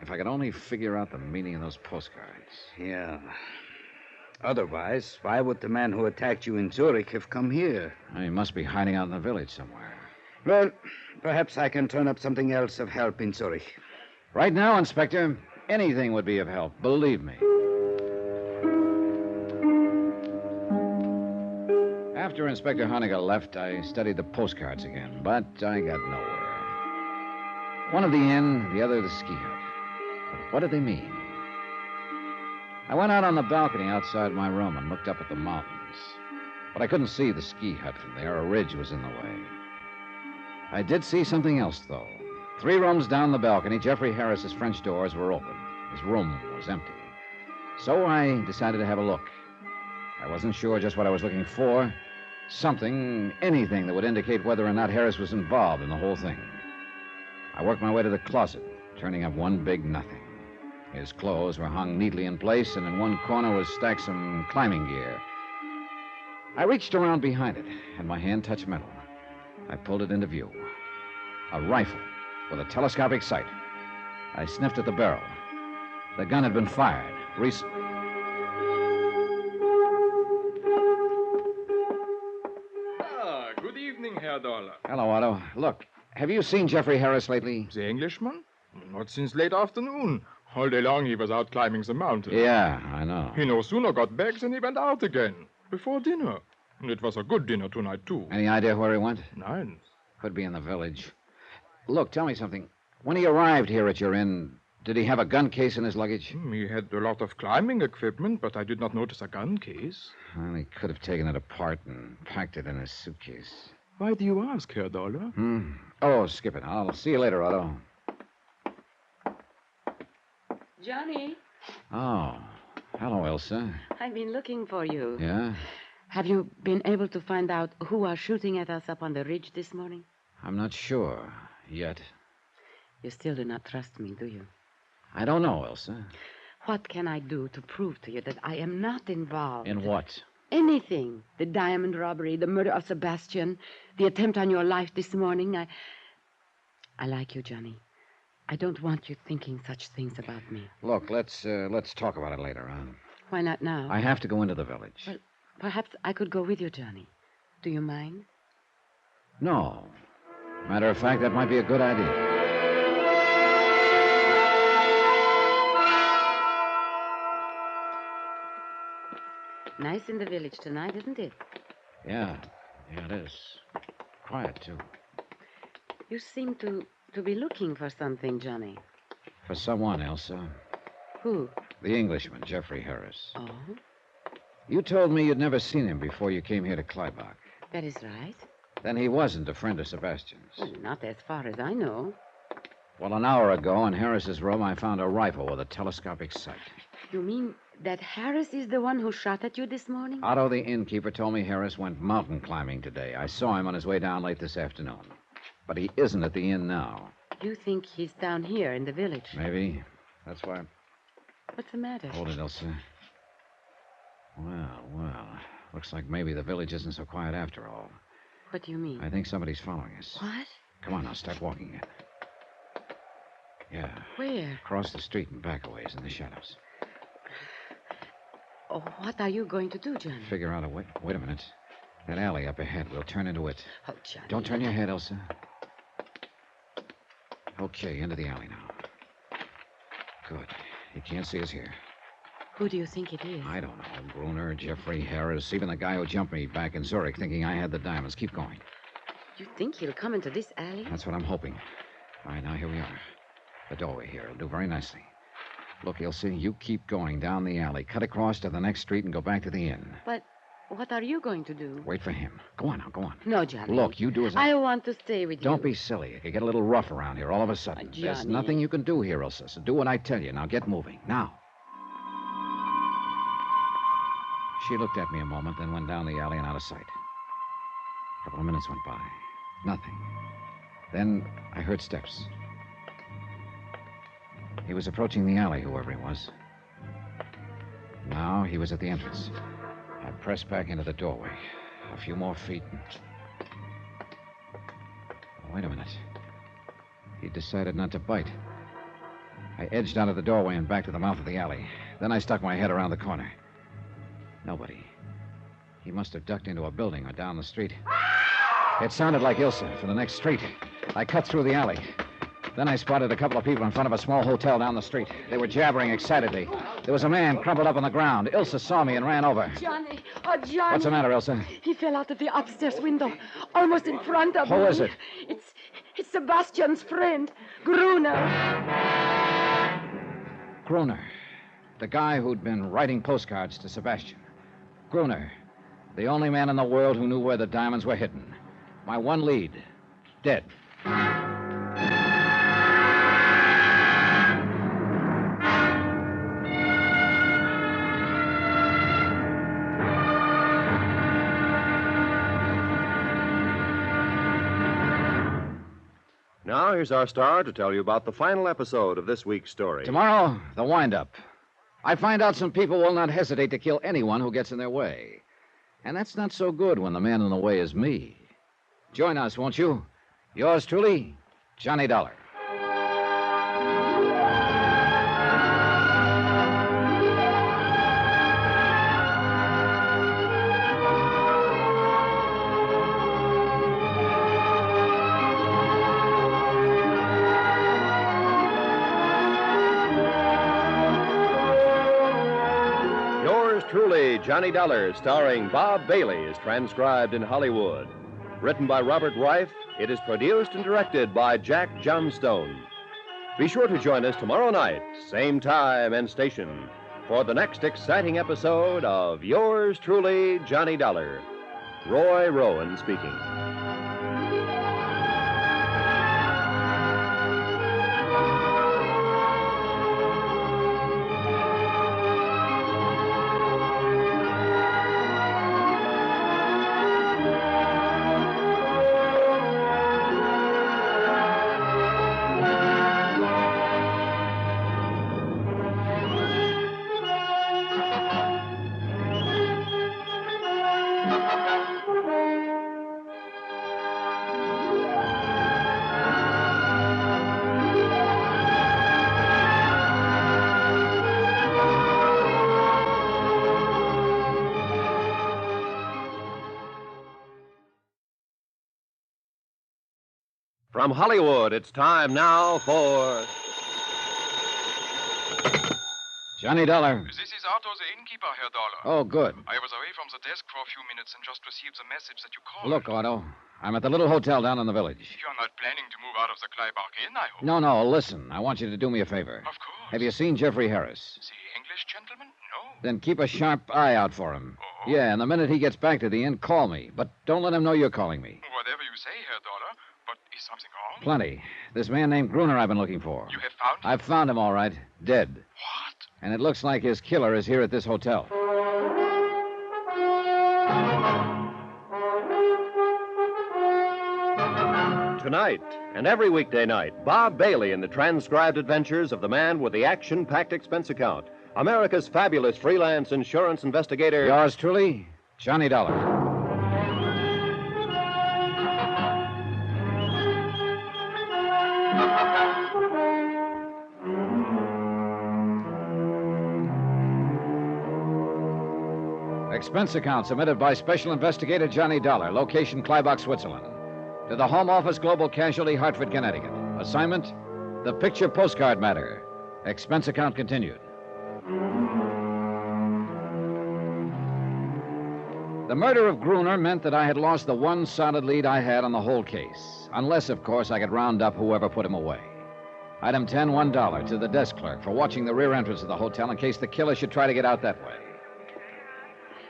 If I could only figure out the meaning of those postcards. Yeah. Otherwise, why would the man who attacked you in Zurich have come here? He must be hiding out in the village somewhere. Well, perhaps I can turn up something else of help in Zurich. Right now, Inspector, anything would be of help, believe me. After Inspector Honegger left, I studied the postcards again, but I got nowhere. One of the inn, the other the ski hut. But what did they mean? I went out on the balcony outside my room and looked up at the mountains. But I couldn't see the ski hut from there. A ridge was in the way. I did see something else, though. 3 rooms down the balcony, Jeffrey Harris's French doors were open. His room was empty. So I decided to have a look. I wasn't sure just what I was looking for. Something, anything that would indicate whether or not Harris was involved in the whole thing. I worked my way to the closet, turning up one big nothing. His clothes were hung neatly in place, and in one corner was stacked some climbing gear. I reached around behind it, and my hand touched metal. I pulled it into view. A rifle with a telescopic sight. I sniffed at the barrel. The gun had been fired recently. Good evening, Herr Dollar. Hello, Otto. Look, have you seen Jeffrey Harris lately? The Englishman? Not since late afternoon. All day long he was out climbing the mountain. Yeah, I know. He no sooner got back than he went out again. Before dinner. And it was a good dinner tonight, too. Any idea where he went? Nein. Could be in the village. Look, tell me something. When he arrived here at your inn, did he have a gun case in his luggage? He had a lot of climbing equipment, but I did not notice a gun case. Well, he could have taken it apart and packed it in his suitcase. Why do you ask, Herr Dollar? Oh, skip it. I'll see you later, Otto. Johnny, Oh, hello, Elsa. I've been looking for you. Yeah? Have you been able to find out who was shooting at us up on the ridge this morning? I'm not sure yet. You still do not trust me, do you? I don't know, Elsa. What can I do to prove to you that I am not involved? In what? Anything. The diamond robbery, the murder of Sebastian, the attempt on your life this morning. I like you, Johnny. I don't want you thinking such things about me. Look, let's talk about it later on. Why not now? I have to go into the village. Well, perhaps I could go with you, Johnny. Do you mind? No. Matter of fact, that might be a good idea. Nice in the village tonight, isn't it? Yeah, it is. Quiet, too. You seem to be looking for something, Johnny. For someone, Elsa. Who? The Englishman, Jeffrey Harris. Oh, You told me you'd never seen him before you came here to Kleibach. that is right. Then he wasn't a friend of Sebastian's. Well, not as far as I know. Well, an hour ago in Harris's room, I found a rifle with a telescopic sight. You mean that Harris is the one who shot at you this morning? Otto, the innkeeper, told me Harris went mountain climbing today. I saw him on his way down late this afternoon. But he isn't at the inn now. You think he's down here in the village? Maybe. That's why. What's the matter? Hold it, Elsa. Well. Looks like maybe the village isn't so quiet after all. What do you mean? I think somebody's following us. What? Come on now, start walking it. Yeah. Where? Across the street and back a ways in the shadows. Oh, what are you going to do, Johnny? Figure out a way. Wait a minute. That alley up ahead. We'll turn into it. Oh, Johnny. Don't turn your head, Elsa. Okay, into the alley now. Good. He can't see us here. Who do you think it is? I don't know. Gruner, Jeffrey Harris, even the guy who jumped me back in Zurich thinking I had the diamonds. Keep going. You think he'll come into this alley? That's what I'm hoping. All right, now here we are. The doorway here will do very nicely. Look, Elsa, you keep going down the alley, cut across to the next street, and go back to the inn. But what are you going to do? Wait for him. Go on now, go on. No, Johnny. Look, you do as I want to stay with you. Don't be silly. It could get a little rough around here all of a sudden. There's Johnny. nothing you can do here, Elsa, so do what I tell you. Now get moving. Now. She looked at me a moment, then went down the alley and out of sight. A couple of minutes went by. Nothing. Then I heard steps. He was approaching the alley, whoever he was. Now he was at the entrance. I pressed back into the doorway. A few more feet. Oh, wait a minute. He decided not to bite. I edged out of the doorway and back to the mouth of the alley. Then I stuck my head around the corner. Nobody. He must have ducked into a building or down the street. It sounded like Ilsa from the next street. I cut through the alley. Then I spotted a couple of people in front of a small hotel down the street. They were jabbering excitedly. There was a man crumpled up on the ground. Ilsa saw me and ran over. Johnny. Oh, Johnny. What's the matter, Ilsa? He fell out of the upstairs window, almost in front of me. Who is it? It's Sebastian's friend, Gruner. Gruner. The guy who'd been writing postcards to Sebastian. Gruner. The only man in the world who knew where the diamonds were hidden. My one lead. Dead. Now, here's our star to tell you about the final episode of this week's story. Tomorrow, the wind-up. I find out some people will not hesitate to kill anyone who gets in their way. And that's not so good when the man in the way is me. Join us, won't you? Yours truly, Johnny Dollar. Truly, Johnny Dollar, starring Bob Bailey, is transcribed in Hollywood. Written by Robert Reif, it is produced and directed by Jack Johnstone. Be sure to join us tomorrow night, same time and station, for the next exciting episode of Yours Truly, Johnny Dollar. Roy Rowan speaking. From Hollywood, it's time now for... Johnny Dollar. This is Otto, the innkeeper, Herr Dollar. Oh, good. I was away from the desk for a few minutes and just received the message that you called. Look, Otto, I'm at the little hotel down in the village. You're not planning to move out of the Kleibach Inn, I hope. No, listen. I want you to do me a favor. Of course. Have you seen Jeffrey Harris? The English gentleman? No. Then keep a sharp eye out for him. Oh. Yeah, and the minute he gets back to the inn, call me. But don't let him know you're calling me. Whatever you say, Herr Dollar. But is something wrong? Plenty. This man named Gruner I've been looking for. You have found him? I've found him, all right. Dead. What? And it looks like his killer is here at this hotel. Tonight, and every weekday night, Bob Bailey in the transcribed adventures of the man with the action-packed expense account, America's fabulous freelance insurance investigator... Yours truly, Johnny Dollar. Expense account submitted by Special Investigator Johnny Dollar, location Kleibach, Switzerland. To the Home Office, Global Casualty, Hartford, Connecticut. Assignment, the Picture Postcard Matter. Expense account continued. The murder of Gruner meant that I had lost the one solid lead I had on the whole case. Unless, of course, I could round up whoever put him away. Item 10, $1 to the desk clerk for watching the rear entrance of the hotel in case the killer should try to get out that way.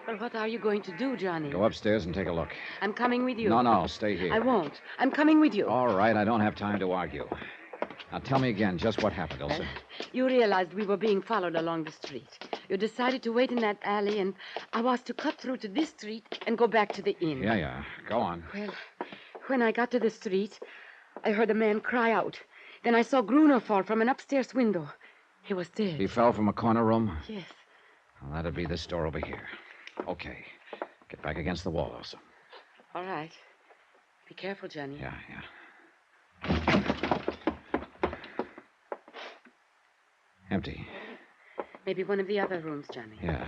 Well, what are you going to do, Johnny? Go upstairs and take a look. I'm coming with you. No, stay here. I won't. I'm coming with you. All right, I don't have time to argue. Now tell me again just what happened, Ilsa. You realized we were being followed along the street. You decided to wait in that alley, and I was to cut through to this street and go back to the inn. Yeah. Go on. Well, when I got to the street, I heard a man cry out. Then I saw Gruner fall from an upstairs window. He was dead. He fell from a corner room? Yes. Well, that'd be this door over here. Okay. Get back against the wall, Elsa. All right. Be careful, Johnny. Yeah. Empty. Maybe one of the other rooms, Johnny. Yeah.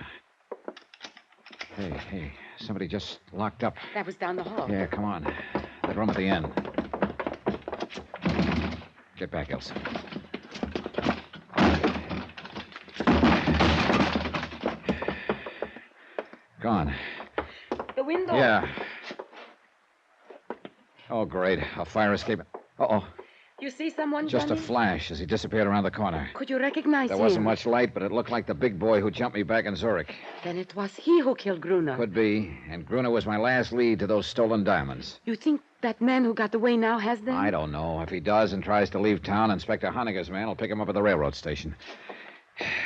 Hey. Somebody just locked up. That was down the hall. Yeah, come on. That room at the end. Get back, Elsa. Gone. The window. Yeah. Oh, great. A fire escape. Uh-oh. You see someone, Just Johnny? a flash as he disappeared around the corner. Could you recognize There him? wasn't much light, but it looked like the big boy who jumped me back in Zurich. Then it was he who killed Gruner. Could be. And Gruner was my last lead to those stolen diamonds. You think that man who got away now has them? I don't know. If he does and tries to leave town, Inspector Honegger's man will pick him up at the railroad station.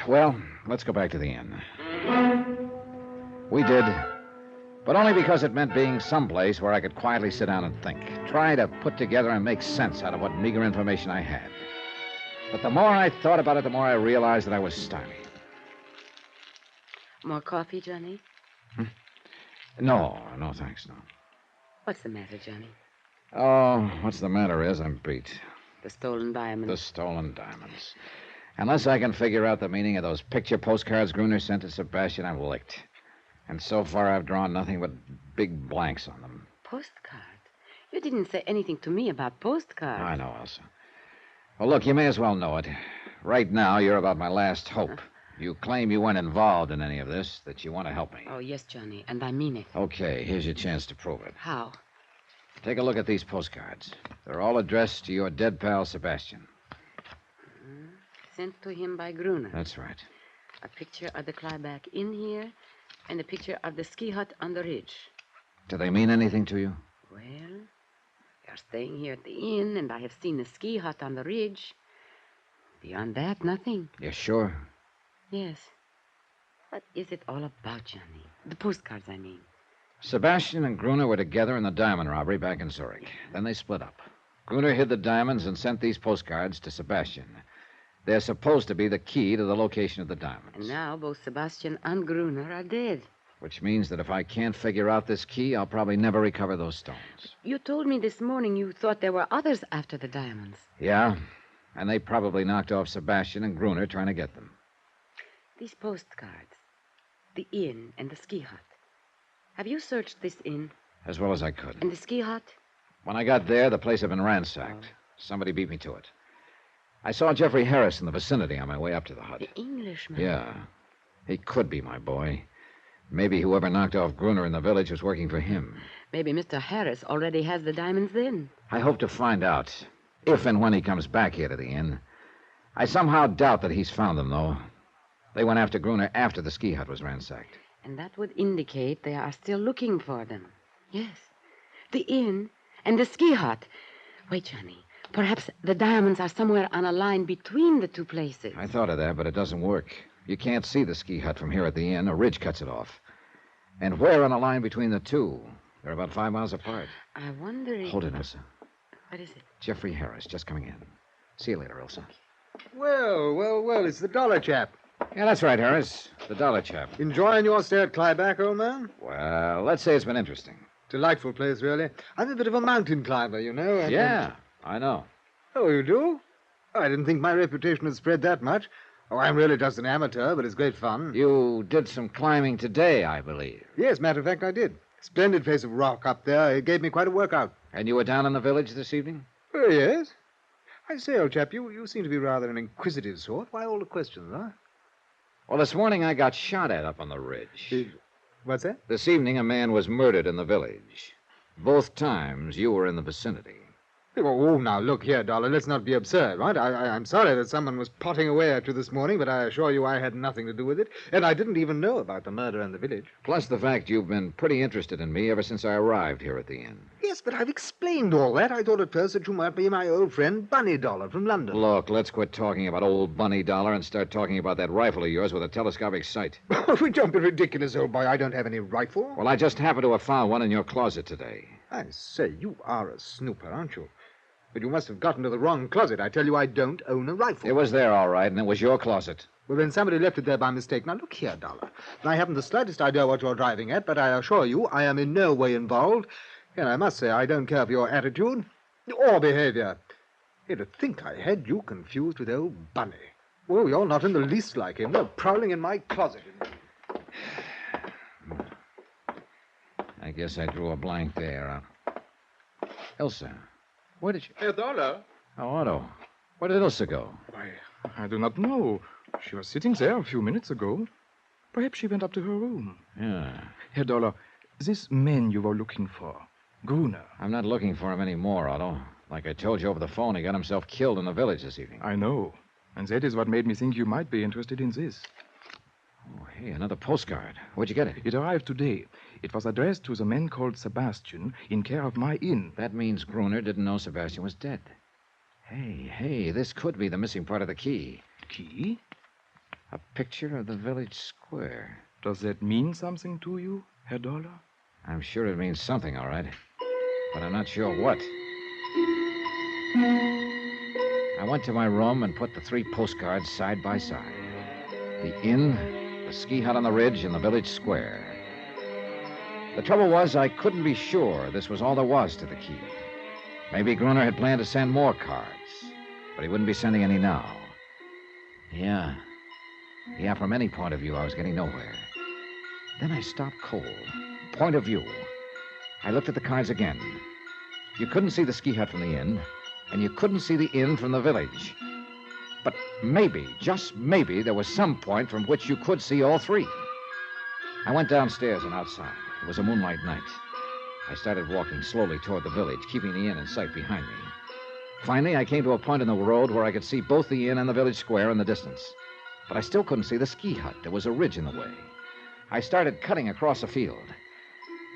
Well, let's go back to the inn. We did. But only because it meant being someplace where I could quietly sit down and think. Try to put together and make sense out of what meager information I had. But the more I thought about it, the more I realized that I was stymied. More coffee, Johnny? No, thanks, no. What's the matter, Johnny? Oh, what's the matter is I'm beat. The stolen diamonds. The stolen diamonds. Unless I can figure out the meaning of those picture postcards Gruner sent to Sebastian, I'm licked. And so far, I've drawn nothing but big blanks on them. Postcards? You didn't say anything to me about postcards. I know, Elsa. Well, look, you may as well know it. Right now, you're about my last hope. You claim you weren't involved in any of this, that you want to help me. Oh, yes, Johnny, and I mean it. Okay, here's your chance to prove it. How? Take a look at these postcards. They're all addressed to your dead pal, Sebastian. Sent to him by Gruner. That's right. A picture of the Clyback Inn here, and a picture of the ski hut on the ridge. Do they mean anything to you? Well, they are staying here at the inn, and I have seen the ski hut on the ridge. Beyond that, nothing. You sure? Yes. What is it all about, Johnny? The postcards, I mean. Sebastian and Gruner were together in the diamond robbery back in Zurich. Then they split up. Gruner hid the diamonds and sent these postcards to Sebastian. They're supposed to be the key to the location of the diamonds. And now both Sebastian and Gruner are dead. Which means that if I can't figure out this key, I'll probably never recover those stones. You told me this morning you thought there were others after the diamonds. Yeah, and they probably knocked off Sebastian and Gruner trying to get them. These postcards, the inn and the ski hut. Have you searched this inn? As well as I could. And the ski hut? When I got there, the place had been ransacked. Somebody beat me to it. I saw Jeffrey Harris in the vicinity on my way up to the hut. The Englishman? Yeah. He could be my boy. Maybe whoever knocked off Gruner in the village was working for him. Maybe Mr. Harris already has the diamonds then. I hope to find out if and when he comes back here to the inn. I somehow doubt that he's found them, though. They went after Gruner after the ski hut was ransacked. And that would indicate they are still looking for them. Yes. The inn and the ski hut. Wait, Johnny. Perhaps the diamonds are somewhere on a line between the two places. I thought of that, but it doesn't work. You can't see the ski hut from here at the inn. A ridge cuts it off. And where on a line between the two? They're about 5 miles apart. I wonder if... Hold it, Elsa. What is it? Jeffrey Harris, just coming in. See you later, Elsa. Well, it's the dollar chap. Yeah, that's right, Harris. The dollar chap. Enjoying your stay at Clyback, old man? Well, let's say it's been interesting. Delightful place, really. I'm a bit of a mountain climber, you know. Yeah, I know. Oh, you do? Oh, I didn't think my reputation had spread that much. Oh, I'm really just an amateur, but it's great fun. You did some climbing today, I believe. Yes, matter of fact, I did. Splendid place of rock up there. It gave me quite a workout. And you were down in the village this evening? Oh, yes. I say, old chap, you seem to be rather an inquisitive sort. Why all the questions, huh? Well, this morning I got shot at up on the ridge. What's that? This evening a man was murdered in the village. Both times you were in the vicinity. Oh, now, look here, Dollar. Let's not be absurd, right? I'm sorry that someone was potting away at you this morning, but I assure you I had nothing to do with it. And I didn't even know about the murder in the village. Plus the fact you've been pretty interested in me ever since I arrived here at the inn. Yes, but I've explained all that. I thought at first that you might be my old friend, Bunny Dollar, from London. Look, let's quit talking about old Bunny Dollar and start talking about that rifle of yours with a telescopic sight. Don't be ridiculous, old boy. I don't have any rifle. Well, I just happened to have found one in your closet today. I say, you are a snooper, aren't you? But you must have gotten to the wrong closet. I tell you, I don't own a rifle. It was there, all right, and it was your closet. Well, then somebody left it there by mistake. Now, look here, Dollar. I haven't the slightest idea what you're driving at, but I assure you I am in no way involved. And I must say I don't care for your attitude or behavior. To think I had you confused with old Bunny. Well, you're not in the least like him. You're prowling in my closet. I guess I drew a blank there. Elsa, where did you... Herr Dollar. Oh, Otto. Where did Elsa go? Why, I do not know. She was sitting there a few minutes ago. Perhaps she went up to her room. Yeah. Herr Dollar, this man you were looking for, Gruner. I'm not looking for him anymore, Otto. Like I told you over the phone, he got himself killed in the village this evening. I know. And that is what made me think you might be interested in this. Oh, hey, another postcard. Where'd you get it? It arrived today. It was addressed to the man called Sebastian in care of my inn. That means Gruner didn't know Sebastian was dead. Hey, this could be the missing part of the key. Key? A picture of the village square. Does that mean something to you, Herr Dollar? I'm sure it means something, all right. But I'm not sure what. I went to my room and put the 3 postcards side by side. The inn, the ski hut on the ridge, and the village square. The trouble was I couldn't be sure this was all there was to the key. Maybe Gruner had planned to send more cards, but he wouldn't be sending any now. Yeah, from any point of view, I was getting nowhere. Then I stopped cold. Point of view. I looked at the cards again. You couldn't see the ski hut from the inn, and you couldn't see the inn from the village. But maybe, just maybe, there was some point from which you could see all 3. I went downstairs and outside. It was a moonlight night. I started walking slowly toward the village, keeping the inn in sight behind me. Finally, I came to a point in the road where I could see both the inn and the village square in the distance. But I still couldn't see the ski hut. There was a ridge in the way. I started cutting across a field.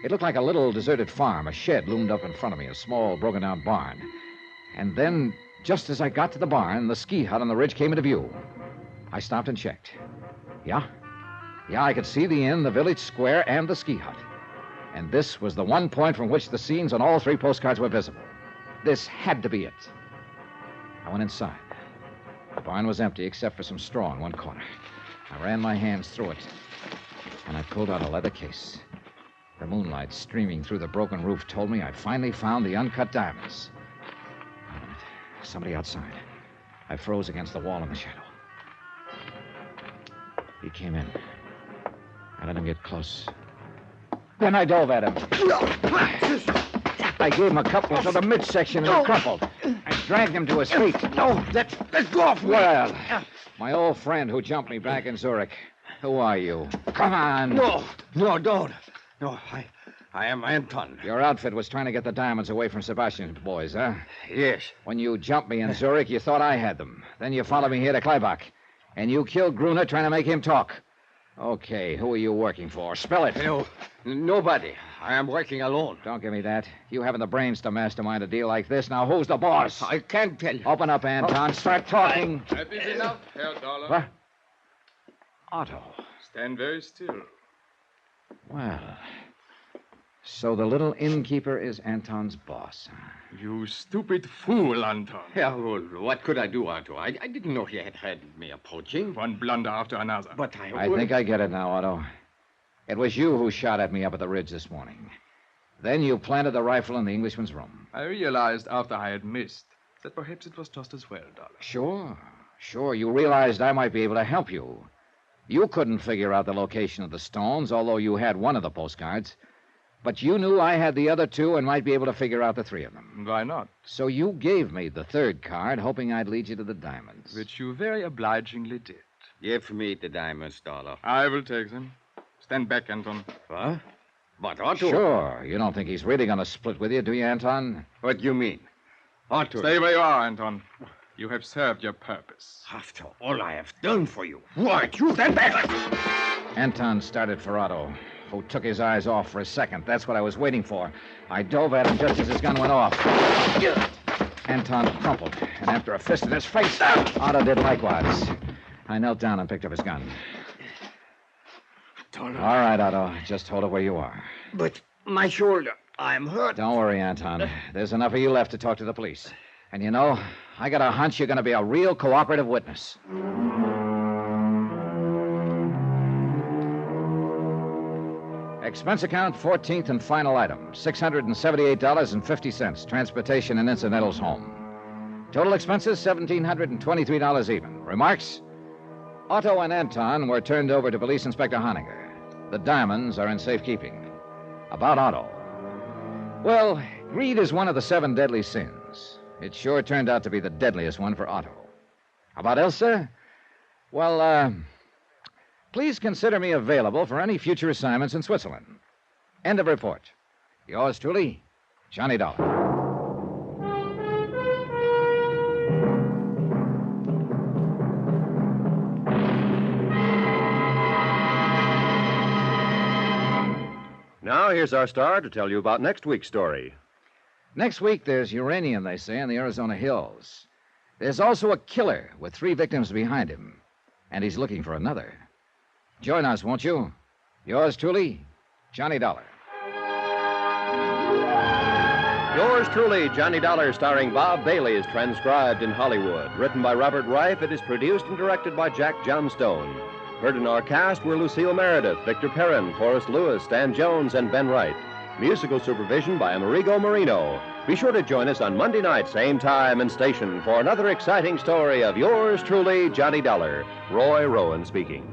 It looked like a little deserted farm. A shed loomed up in front of me, a small, broken-down barn. And then, just as I got to the barn, the ski hut on the ridge came into view. I stopped and checked. Yeah, I could see the inn, the village square, and the ski hut. And this was the one point from which the scenes on all 3 postcards were visible. This had to be it. I went inside. The barn was empty except for some straw in one corner. I ran my hands through it, and I pulled out a leather case. The moonlight streaming through the broken roof told me I finally found the uncut diamonds. Wait a minute. Somebody outside. I froze against the wall in the shadow. He came in. I let him get close. Then I dove at him. I gave him a couple to the midsection and he crumpled. I dragged him to his feet. No, let go of me. Well, my old friend who jumped me back in Zurich. Who are you? Come on. No, don't. No, I am Anton. Your outfit was trying to get the diamonds away from Sebastian's boys, huh? Yes. When you jumped me in Zurich, you thought I had them. Then you followed me here to Kleibach. And you killed Gruner trying to make him talk. Okay, who are you working for? Spell it. No, nobody. I am working alone. Don't give me that. You haven't the brains to mastermind a deal like this. Now, who's the boss? I can't tell you. Open up, Anton. Start talking. That is enough, Herr Dollar. What? Otto. Stand very still. Well, so the little innkeeper is Anton's boss. You stupid fool, Anton. Yeah, well, what could I do, Otto? I didn't know he had me approaching. One blunder after another. But I think I get it now, Otto. It was you who shot at me up at the ridge this morning. Then you planted the rifle in the Englishman's room. I realized after I had missed that perhaps it was just as well, Dollar. Sure. You realized I might be able to help you. You couldn't figure out the location of the stones, although you had one of the postcards. But you knew I had the other 2 and might be able to figure out the 3 of them. Why not? So you gave me the 3rd card, hoping I'd lead you to the diamonds. Which you very obligingly did. Give me the diamonds, Dollar. I will take them. Stand back, Anton. What? But Otto... Sure. You don't think he's really going to split with you, do you, Anton? What do you mean? Arthur. Stay where you are, Anton. You have served your purpose. After all I have done for you, what? You stand back! Anton started for Otto, who took his eyes off for a second. That's what I was waiting for. I dove at him just as his gun went off. Anton crumpled, and after a fist in his face, Otto did likewise. I knelt down and picked up his gun. All right, Otto. Just hold it where you are. But my shoulder, I'm hurt. Don't worry, Anton. There's enough of you left to talk to the police. And you know, I got a hunch you're going to be a real cooperative witness. Expense account, 14th and final item, $678.50, transportation and incidentals home. Total expenses, $1,723 even. Remarks? Otto and Anton were turned over to Police Inspector Honegger. The diamonds are in safekeeping. About Otto. Well, greed is one of the 7 deadly sins. It sure turned out to be the deadliest one for Otto. About Elsa? Well, please consider me available for any future assignments in Switzerland. End of report. Yours truly, Johnny Dollar. Now, here's our star to tell you about next week's story. Next week, there's uranium, they say, in the Arizona hills. There's also a killer with 3 victims behind him, and he's looking for another. Join us, won't you? Yours truly, Johnny Dollar. Yours truly, Johnny Dollar, starring Bob Bailey, is transcribed in Hollywood. Written by Robert Reif, it is produced and directed by Jack Johnstone. Heard in our cast were Lucille Meredith, Victor Perrin, Forrest Lewis, Stan Jones, and Ben Wright. Musical supervision by Amerigo Marino. Be sure to join us on Monday night, same time and station, for another exciting story of yours truly, Johnny Dollar. Roy Rowan speaking.